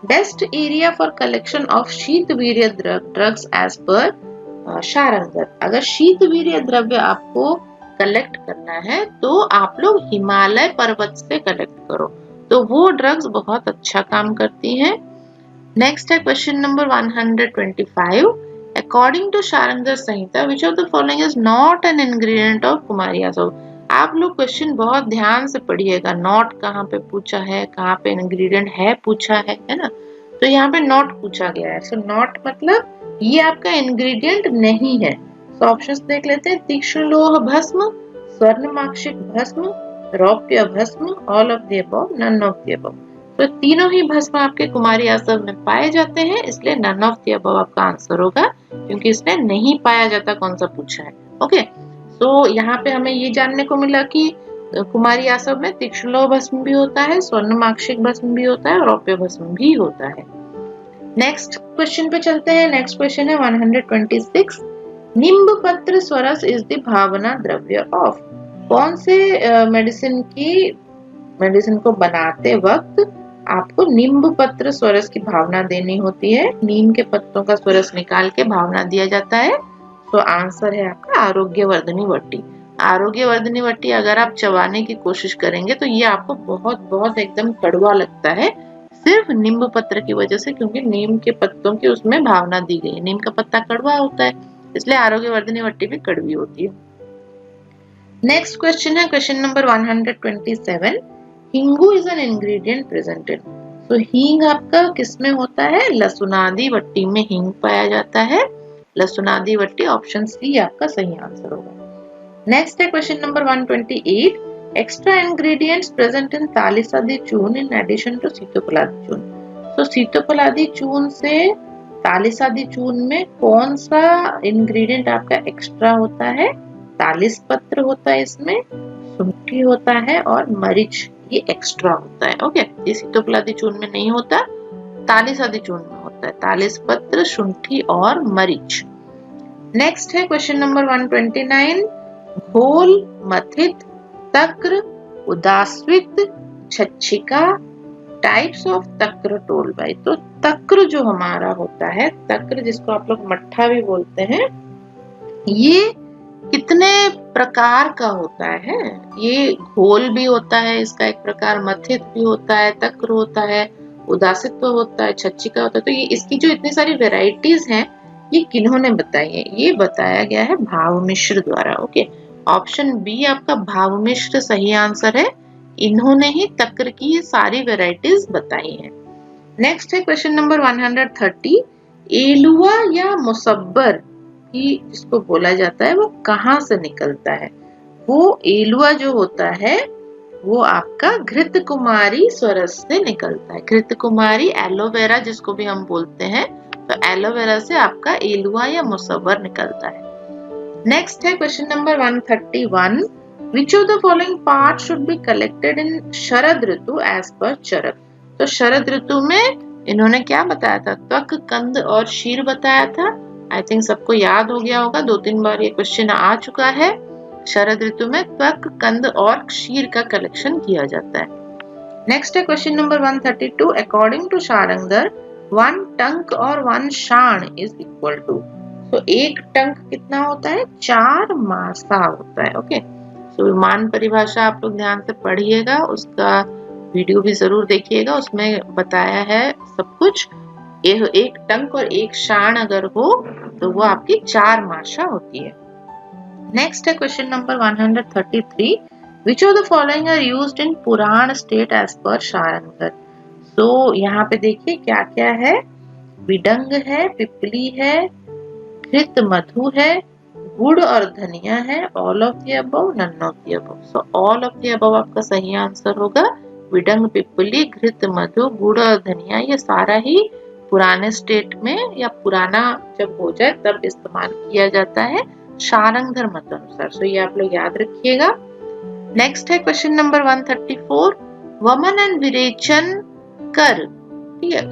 best area for collection of shitavirya drugs as per Sharangdhar. अगर शीतवीर्य द्रव्य आपको कलेक्ट करना है तो आप लोग हिमालय पर्वत से कलेक्ट करो, तो वो ड्रग्स बहुत अच्छा काम करती हैं। नेक्स्ट है question number 125, according to Sharangdhar Samhita which of the following is not an ingredient of Kumari asav. आप लोग क्वेश्चन बहुत ध्यान से पढ़िएगा, नॉट कहाँ पे पूछा है, कहाँ पे इंग्रेडिएंट है पूछा है ना। तो यहाँ पे नॉट पूछा गया है, सो नॉट मतलब ये आपका इंग्रेडिएंट नहीं है। तो ऑप्शंस देख लेते हैं, तीक्ष्ण लोह भस्म, स्वर्णमाक्षिक bhasma, raupya bhasma, all of the above, none of the above. तो तीनों ही भस्म आपके कुमारी आसव में पाए जाते हैं, इसलिए नन ऑफ द अबव आपका आंसर होगा, क्योंकि इसमें नहीं पाया जाता कौन सा पूछा है। ओके, तो यहाँ पे हमें ये जानने को मिला कि कुमारी आसव में तीक्ष्ण लोह भस्म भी होता है, स्वर्णमाक्षिक भस्म भी होता है और रौप्य भस्म भी होता है। नेक्स्ट क्वेश्चन पे चलते हैं। नेक्स्ट क्वेश्चन है 126, निम्ब पत्र स्वरस इज द भावना द्रव्य ऑफ। कौन से मेडिसिन को बनाते वक्त आपको नींब पत्र स्वरस की भावना देनी होती है? नीम के पत्तों का स्वरस निकाल के भावना दिया जाता है। तो आंसर है आपका आरोग्यवर्धनी वट्टी। आरोग्यवर्धनी वट्टी अगर आप चबाने की कोशिश करेंगे तो ये आपको बहुत बहुत एकदम कड़वा लगता है, सिर्फ नींब पत्र की वजह से, क्योंकि नीम के पत्तों की उसमें भावना दी गई है। नीम का पत्ता कड़वा होता है, इसलिए आरोग्यवर्धनी वट्टी भी कड़वी होती है। नेक्स्ट क्वेश्चन है question number 127, Hingoo is an ingredient presented. तो हींग आपका किसमें होता है? लसुनादी वट्टी में हींग पाया जाता है, लसुनादी वट्टी, ऑप्शन सी आपका सही आंसर होगा। नेक्स्ट है question number 128, Extra ingredients present in तालिसादी चूर्ण in addition to सीतोपलादी चूर्ण। तो सीतोपलादी चूर्ण से तालिसादी चूर्ण में कौन सा इंग्रेडिएंट आपका एक्स्ट्रा होता है? तालिस पत्र होता है, इसमें शुंठी होता है और मरीच, ये एक्स्ट्रा होता है। ओके, ये सीतोपलादी चूर्ण में नहीं होता, तालिसादी चूर्ण में होता है, तालिस पत्र, शुंठी और मरीच। नेक्स्ट है क्वेश्चन नंबर 129, घोल, मथित, तक्र, उदास्वित, छच्छिका, टाइप्स ऑफ तक्र टोल भाई। तो तक्र जो हमारा होता है, तक्र जिसको आप लोग मट्ठा भी बोलते हैं, ये कितने प्रकार का होता है? ये घोल भी होता है इसका एक प्रकार, मथित भी होता है, तक्र होता है, उदासित तो होता है, छच्छिका होता है। तो ये इसकी जो इतनी सारी वेराइटीज हैं, ये किन्होंने बताई है? ये बताया गया है भाव मिश्र द्वारा। ओके, ऑप्शन बी आपका भाव मिश्र सही आंसर है। इन्होंने ही तक्र की ये सारी वेराइटीज बताई हैं। नेक्स्ट है क्वेश्चन नंबर 130, एलुआ या मुसब्बर की जिसको बोला जाता है वो कहाँ से निकलता है? वो एलुआ जो होता है वो आपका घृत कुमारी स्वरस से निकलता है। घृत कुमारी एलोवेरा जिसको भी हम बोलते हैं, तो एलोवेरा से आपका एलुआ या मुसव्वर निकलता है। नेक्स्ट है question number 131, which of the following part should be collected in sharad ritu as per Charak. तो शरद ऋतु में इन्होंने क्या बताया था? त्वक, कंद और शीर बताया था। आई थिंक सबको याद हो गया होगा, 2-3 बार ये क्वेश्चन आ चुका है। शरद ऋतु में त्वक, कंद और क्षीर का कलेक्शन किया जाता है। नेक्स्ट है question number 132, according to Sharangdhar 1 टंक और 1 शाण इज इक्वल टू। तो 1 टंक कितना होता है? 4 मासा होता है। ओके, तो मान परिभाषा आप लोग ध्यान से पढ़िएगा, उसका वीडियो भी जरूर देखिएगा, उसमें बताया है सब कुछ। 1 टंक और 1 शाण अगर हो तो वो आपकी 4 मासा होती है। नेक्स्ट है question number 133, which of the following are used in puran state as per Sharangdhar. तो यहाँ पे देखिए क्या क्या है, विडंग है, पिपली है, घृत मधु है, गुड़ और धनिया है, all of the above, none of the above. So all of the above आपका सही आंसर होगा। विडंग, पिपली, घृत मधु, गुड़ और धनिया, ये सारा ही पुराने स्टेट में या पुराना जब हो जाए तब इस्तेमाल किया जाता है शारंगधर मत अनुसार। सो ये आप लोग याद रखिएगा। नेक्स्ट है क्वेश्चन नंबर 134, वमन एंड विरेचन कर, ठीक है,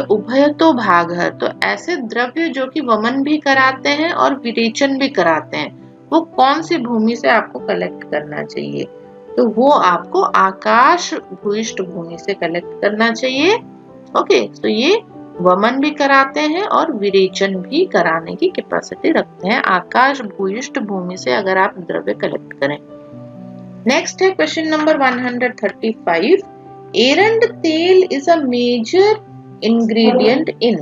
उभय तो भागहर। तो ऐसे द्रव्य जो कि वमन भी कराते हैं और विरेचन भी कराते हैं, वो कौन सी भूमि से आपको कलेक्ट करना चाहिए? तो वो आपको आकाश भूयिष्ठ भूमि से कलेक्ट करना चाहिए। ओके, तो ये वमन भी कराते हैं और विरेचन भी कराने की कैपेसिटी रखते हैं आकाश भूयिष्ठ भूमि से अगर आप द्रव्य कलेक्ट करें। नेक्स्ट है question number 135, erand tel is a major ingredient in.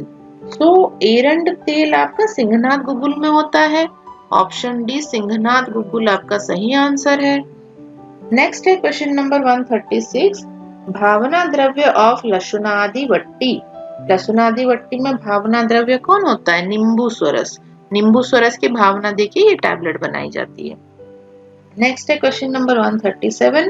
So एरंड तेल आपका सिंघनाथ गुगुल में होता है। ऑप्शन डी सिंघनाथ गुगुल आपका सही आंसर है। नेक्स्ट है क्वेश्चन नंबर 136, भावना द्रव्य ऑफ लसुनादि वट्टी। लसुनादि वट्टी में भावना द्रव्य कौन होता है? नींबू स्वरस। नींबू स्वरस की भावना देखिए ये टैबलेट बनाई जाती है। नेक्स्ट है क्वेश्चन नंबर 137,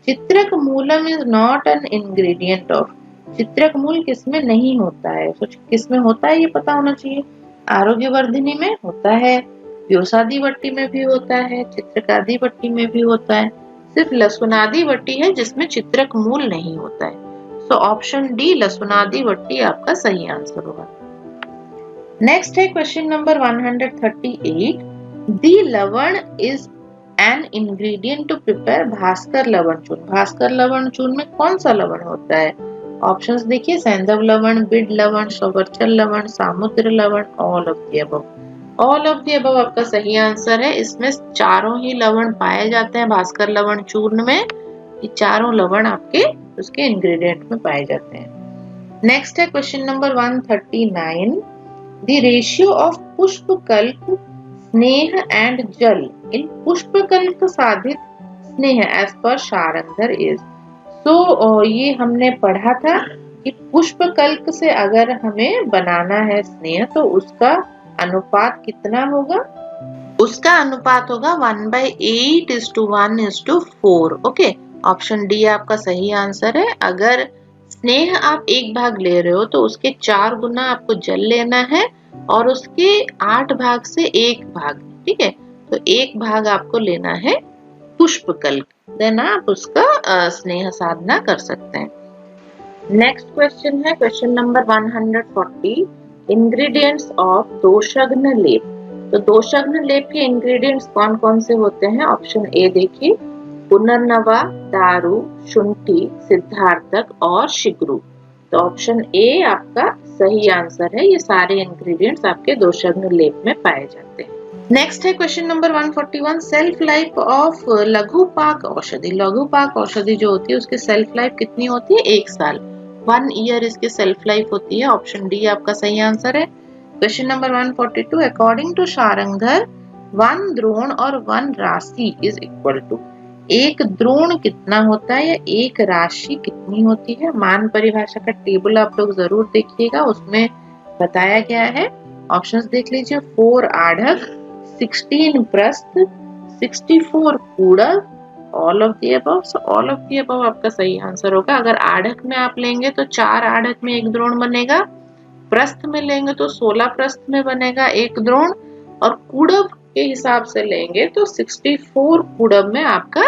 चित्रक Moolam is not an ingredient of. चित्रक मूल किसमें नहीं होता है? तो किसमें होता है ये पता होना चाहिए। आरोग्यवर्धिनी में होता है, व्योसादि वट्टी में भी होता है, चित्रकादि वट्टी में भी होता है। सिर्फ लसुनादि वट्टी है जिसमें चित्रक मूल नहीं होता है। सो ऑप्शन डी लसुनादि वट्टी आपका सही आंसर होगा। नेक्स्ट है question number 138, the lavan is an ingredient to prepare Bhaskar Lavan Churna. Bhaskar Lavan चूर्ण में कौन सा लवण होता है? ऑप्शंस देखिए, सैंधव लवण, बिड लवण, सवर्चल लवण, सामुद्र लवण, all of the above. All of the above आपका सही आंसर है। इसमें चारों ही लवण पाए जाते हैं भास्कर लवण चूर्ण में। ये चारों लवण आपके उसके इंग्रेडिएंट में पाए जाते हैं। नेक्स्ट है question number 139, the ratio of pushpakalp, sneh and जल इन पुष्पकल्प साधित स्नेह एज पर शारंगधर इज। तो ये हमने पढ़ा था कि पुष्पकल्प से अगर हमें बनाना है स्नेह तो उसका अनुपात कितना होगा? उसका अनुपात होगा 1/8:1:4। ओके, ऑप्शन डी आपका सही आंसर है। अगर स्नेह आप 1 भाग ले रहे हो तो उसके 4 गुना आपको जल लेना है और उसके 8 भाग से 1 भाग, ठीक है, तो 1 भाग आपको लेना है पुष्पकल, देन आप उसका स्नेह साधना कर सकते हैं। नेक्स्ट क्वेश्चन है क्वेश्चन नंबर 140, इंग्रेडिएंट्स ऑफ दोषग्न लेप। तो दोषग्न लेप के इंग्रेडिएंट्स कौन कौन से होते हैं? ऑप्शन ए देखिए, पुनर्नवा, दारू, शुंठी, सिद्धार्थक और शिग्रू। तो ऑप्शन ए आपका सही आंसर है। ये सारे इंग्रेडिएंट्स आपके दोषग्न लेप में पाए जाते हैं। नेक्स्ट है question number 141, self life of laghupaak aushadhi. लघुपाक औषधि जो होती है उसकी सेल्फ लाइफ कितनी होती है? 1 साल, 1 ईयर इसकी सेल्फ लाइफ होती है। ऑप्शन डी आपका सही आंसर है। Question number 142, according to Sharangdhar 1 द्रोण और 1 राशि इज इक्वल टू। 1 द्रोण कितना होता है या 1 राशि कितनी होती है? मान परिभाषा का टेबल आप लोग जरूर देखिएगा, उसमें बताया गया है। ऑप्शंस देख लीजिए, 4 आढ़क, 16 प्रस्थ, 64 कूड़क, all of the above. So all of the above आपका सही आंसर होगा। अगर आढ़क में आप लेंगे तो 4 आढ़क में 1 द्रोण बनेगा, प्रस्थ में लेंगे तो 16 प्रस्थ में बनेगा 1 द्रोण, और कूड़ब के हिसाब से लेंगे तो 64 कूड़ब में आपका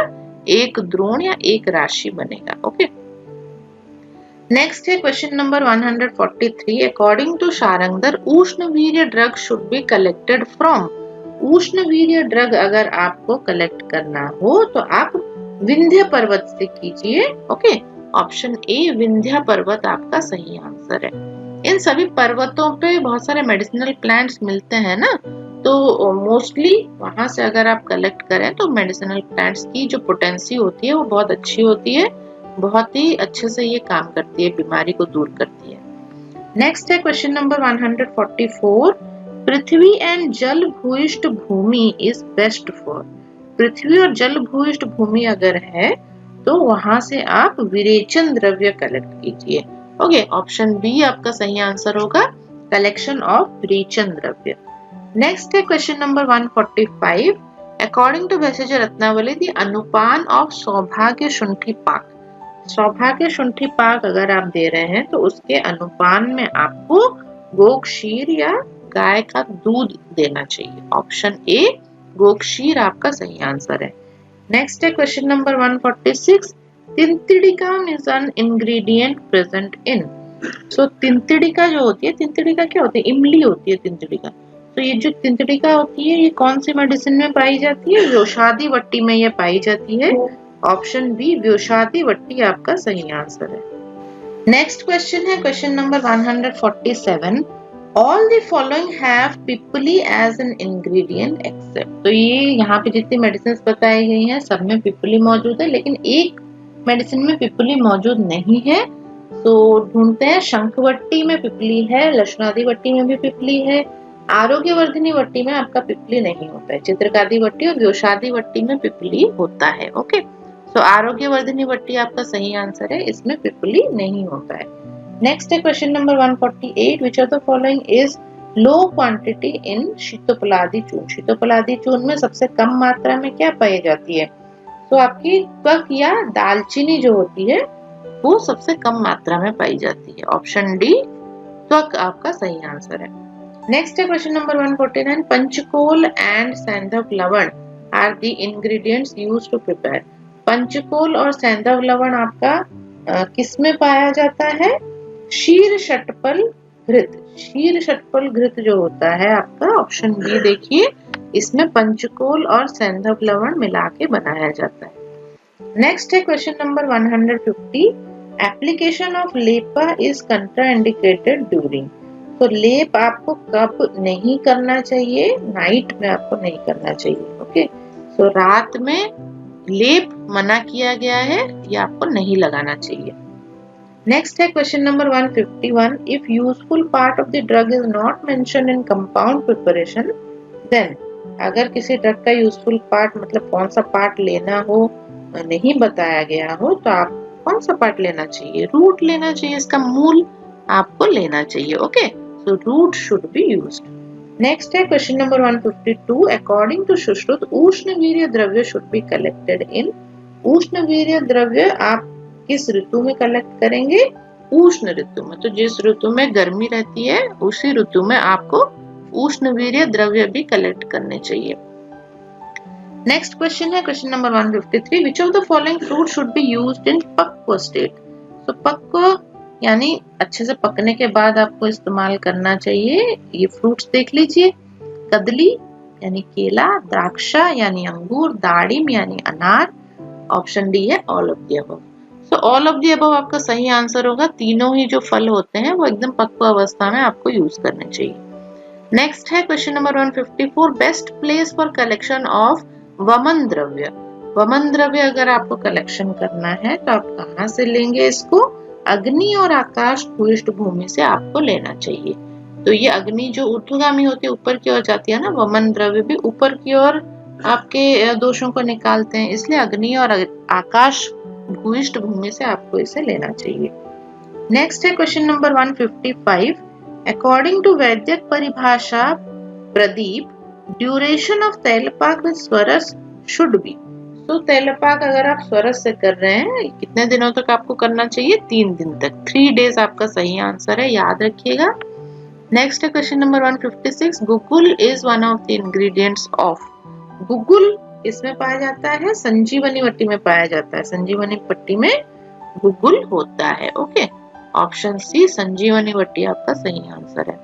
1 द्रोण या 1 राशि बनेगा। ओके, नेक्स्ट है question number 143, according to Sharangdhar ushnavirya drug should be collected from. उष्णवीर्य ड्रग अगर आपको कलेक्ट करना हो तो आप विंध्य पर्वत से कीजिए। ओके, ऑप्शन ए विंध्य पर्वत आपका सही आंसर है। इन सभी पर्वतों पे बहुत सारे मेडिसिनल प्लांट्स मिलते हैं ना, तो मोस्टली वहां से अगर आप कलेक्ट करें तो मेडिसिनल प्लांट्स की जो पोटेंसी होती है वो बहुत अच्छी होती है, बहुत ही अच्छे से ये काम करती है, बीमारी को दूर करती है। नेक्स्ट है क्वेश्चन नंबर 144, पृथ्वी एंड जल भूयिष्ठ भूमि इज बेस्ट फॉर। पृथ्वी और जल भूयिष्ठ भूमि अगर है तो वहां से आप विरेचन द्रव्य कलेक्ट कीजिए। ओके, ऑप्शन बी आपका सही आंसर होगा, कलेक्शन ऑफ विरेचन द्रव्य। नेक्स्ट है question number 145, according to Bhaishajya Ratnavali the anupan of Saubhagya Shunthi पाक। सौभाग्य शुंठी पाक अगर आप दे रहे हैं तो उसके अनुपान में आपको गोक्षीर या गाय का दूध देना चाहिए। ऑप्शन ए गोक्षीर आपका सही आंसर है। नेक्स्ट है question number 146, tintidika is an ingredient present in. So तिंतिड़िका जो होती है, तिंतिड़िका क्या होती है? इमली होती है तिंतिड़िका। तो ये जो तिंतिड़िका होती है ये कौन सी मेडिसिन में पाई जाती है? व्योषादी वट्टी में ये पाई जाती है। ऑप्शन बी व्योषादी वट्टी आपका सही आंसर है। नेक्स्ट क्वेश्चन है question number 147, all the following have pippali as an ingredient except. तो ये यहाँ पे जितनी मेडिसिन बताई गई हैं सब में पिपली मौजूद है, लेकिन एक मेडिसिन में पिपली मौजूद नहीं है। तो ढूंढते हैं, शंखवट्टी में पिपली है, लक्षणादि वट्टी में भी पिपली है, आरोग्यवर्धिनी वट्टी में आपका पिपली नहीं होता है, चित्रकादि वट्टी और व्योषादी वट्टी में पिपली होता है। ओके, तो आरोग्यवर्धिनी वट्टी आपका सही आंसर है, इसमें पिपली नहीं होता है। नेक्स्ट है question number 148, which of the following is low quantity in Shitopaladi churna. शीतोपलादी चूर्ण में सबसे कम मात्रा में क्या पाई जाती है? तो आपकी त्वक या दालचीनी जो होती है वो सबसे कम मात्रा में पाई जाती है। ऑप्शन डी त्वक आपका सही आंसर है। नेक्स्ट है question number 149, panchkol and saindhav lavan are the ingredients used to prepare. पंचकोल और सैंधव लवण आपका किस में पाया जाता है? क्षीर षटपल घृत। क्षीर षटपल घृत जो होता है आपका, ऑप्शन बी देखिए, इसमें पंचकोल और सैंधव लवण मिला के बनाया जाता है। नेक्स्ट है question number 150, application of Lepa is contraindicated during. तो लेप आपको कब नहीं करना चाहिए? नाइट में आपको नहीं करना चाहिए। ओके, तो रात में लेप मना किया गया है, ये आपको नहीं लगाना चाहिए। नेक्स्ट है question number 151, if useful part of the drug is not mentioned in compound preparation then. अगर किसी ड्रग का यूजफुल पार्ट मतलब कौन सा पार्ट लेना हो नहीं बताया गया हो तो आप कौन सा पार्ट लेना चाहिए? रूट लेना चाहिए, इसका मूल आपको लेना चाहिए। Okay, so root should be used. Next है question number 152, according to Sushrut ushnavirya dravya should be collected in. उष्णवीर्य द्रव्य आप किस ऋतु में कलेक्ट करेंगे? उष्ण ऋतु में। तो जिस ऋतु में गर्मी रहती है उसी ऋतु में आपको उष्णवीर्य द्रव्य भी कलेक्ट करने चाहिए। नेक्स्ट क्वेश्चन है question number 153, which of the following fruit should be used इन पक्व स्टेट। तो पक्व यानी अच्छे से पकने के बाद आपको इस्तेमाल करना चाहिए। ये फ्रूट्स देख लीजिए, कदली यानी केला, द्राक्षा यानी अंगूर, दाड़िम यानी अनार। ऑप्शन डी है all of the above. So all of the above आपका सही आंसर होगा। तीनों ही जो फल होते हैं वो एकदम पक्व अवस्था में आपको यूज करने चाहिए। नेक्स्ट है question number 154, best place for collection of वमन द्रव्य। वमन द्रव्य अगर आपको कलेक्शन करना है तो आप कहाँ से लेंगे इसको? अग्नि और आकाश भूयिष्ठ भूमि से आपको लेना चाहिए। तो ये अग्नि जो ऊर्ध्वगामी होती है, ऊपर की ओर जाती है ना, वमन द्रव्य भी ऊपर की ओर आपके दोषों को निकालते हैं, इसलिए अग्नि और आकाश भूयिष्ठ भूमि से आपको इसे लेना चाहिए। नेक्स्ट है question number 155, according to Vaidyak Paribhasha Pradeep, duration of tailpaak with swaras should be. तो तैलपाक अगर आप स्वरस से कर रहे हैं कितने दिनों तक आपको करना चाहिए? 3 दिन तक। 3 डेज आपका सही आंसर है, याद रखिएगा। नेक्स्ट है question number 156, guggul is one of the ingredients of. गुगुल इसमें पाया जाता है, संजीवनी पट्टी में पाया जाता है। संजीवनी पट्टी में गुगुल होता है। ओके, ऑप्शन सी संजीवनी पट्टी आपका सही आंसर है।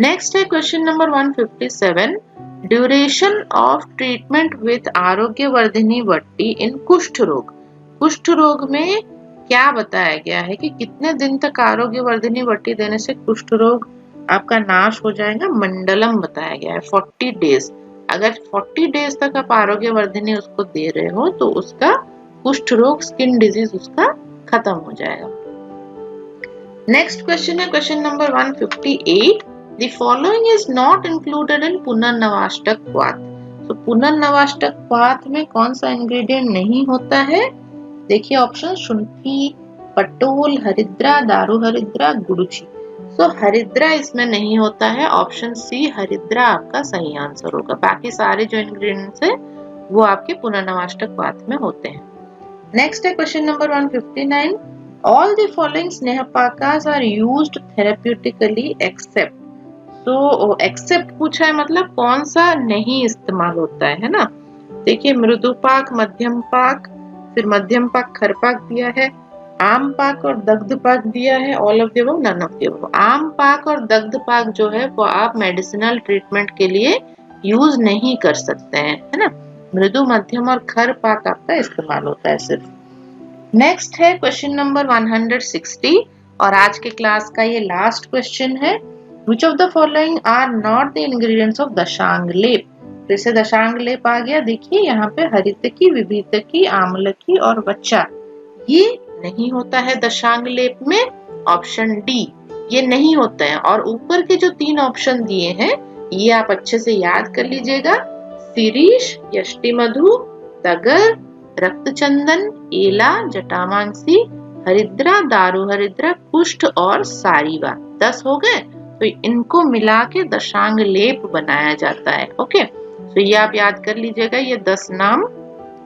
नेक्स्ट है question number 157, duration of treatment with Arogyavardhini vati in kushtha rog. कुष्ठ रोग में क्या बताया गया है कि कितने दिन तक आरोग्यवर्धिनी वट्टी देने से कुष्ठ रोग आपका नाश हो जाएगा? मंडलम बताया गया है 40 डेज। अगर 40 डेज तक आप आरोग्यवर्धिनी उसको दे रहे हो तो उसका कुष्ठ रोग, स्किन डिजीज उसका खत्म हो जाएगा। नेक्स्ट क्वेश्चन है question number 158, The following is not included in पुनर्नवाष्टक क्वाथ। तो पुनर्नवाष्टक क्वाथ में कौन सा इंग्रेडिएंट नहीं होता है? देखिए ऑप्शन, शुंठी, पटोल, हरिद्रा, दारू हरिद्रा, गुड़ची। तो हरिद्रा इसमें नहीं होता है। ऑप्शन सी हरिद्रा आपका सही आंसर होगा। बाकी सारे जो इंग्रेडिएंट्स है वो आपके पुनर्नवाष्टक क्वाथ में होते हैं। नेक्स्ट है question number 159, all the following स्नेहपाकास are used therapeutically except। तो एक्सेप्ट पूछा है, मतलब कौन सा नहीं इस्तेमाल होता है ना। देखिए मृदु पाक, मध्यम पाक, फिर मध्यम पाक, खर पाक दिया है, आम पाक और दग्ध पाक दिया है। All of the above, none of the above. आम पाक और दग्ध पाक जो है वो आप मेडिसिनल ट्रीटमेंट के लिए यूज नहीं कर सकते हैं, है ना। मृदु, मध्यम और खर पाक आपका इस्तेमाल होता है सिर्फ। नेक्स्ट है क्वेश्चन नंबर 160 और आज के क्लास का ये लास्ट क्वेश्चन है, Which of the following are not the ingredients of दशांग लेप। तो इसे दशांग लेप आ गया। देखिए यहाँ पे हरितकी, विभीतकी, आम्लकी और वच्चा, ये नहीं होता है दशांग लेप में। ऑप्शन डी ये नहीं होता है। और ऊपर के जो 3 ऑप्शन दिए हैं ये आप अच्छे से याद कर लीजिएगा, शिरीष, यष्टिमधु, तगर, रक्तचंदन, एला, जटामांसी, हरिद्रा, दारू हरिद्रा, कुष्ठ और सारीवा। 10 हो गए। तो इनको मिला के दशांग लेप बनाया जाता है। ओके, तो ये आप याद कर लीजिएगा, ये 10 नाम।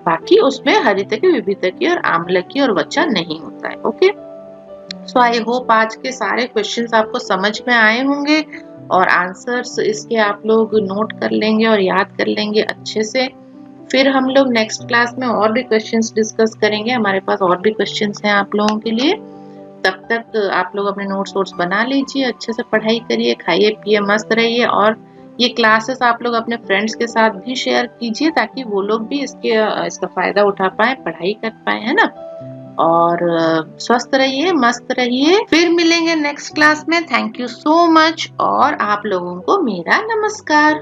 बाकी उसमें हरितकी, विभीतकी और आम्लकी और वच्चा नहीं होता है। ओके, सो आई होप आज के सारे क्वेश्चंस आपको समझ में आए होंगे और आंसर्स इसके आप लोग नोट कर लेंगे और याद कर लेंगे अच्छे से। फिर हम लोग नेक्स्ट क्लास में और भी क्वेश्चंस डिस्कस करेंगे। हमारे पास और भी क्वेश्चंस हैं आप लोगों के लिए। तब तक आप लोग अपने नोट्स बना लीजिए, अच्छे से पढ़ाई करिए, खाइए पिए, मस्त रहिए। और ये क्लासेस आप लोग अपने फ्रेंड्स के साथ भी शेयर कीजिए ताकि वो लोग भी इसका फायदा उठा पाए, पढ़ाई कर पाए, है ना। और स्वस्थ रहिए, मस्त रहिए। फिर मिलेंगे नेक्स्ट क्लास में। थैंक यू सो मच और आप लोगों को मेरा नमस्कार।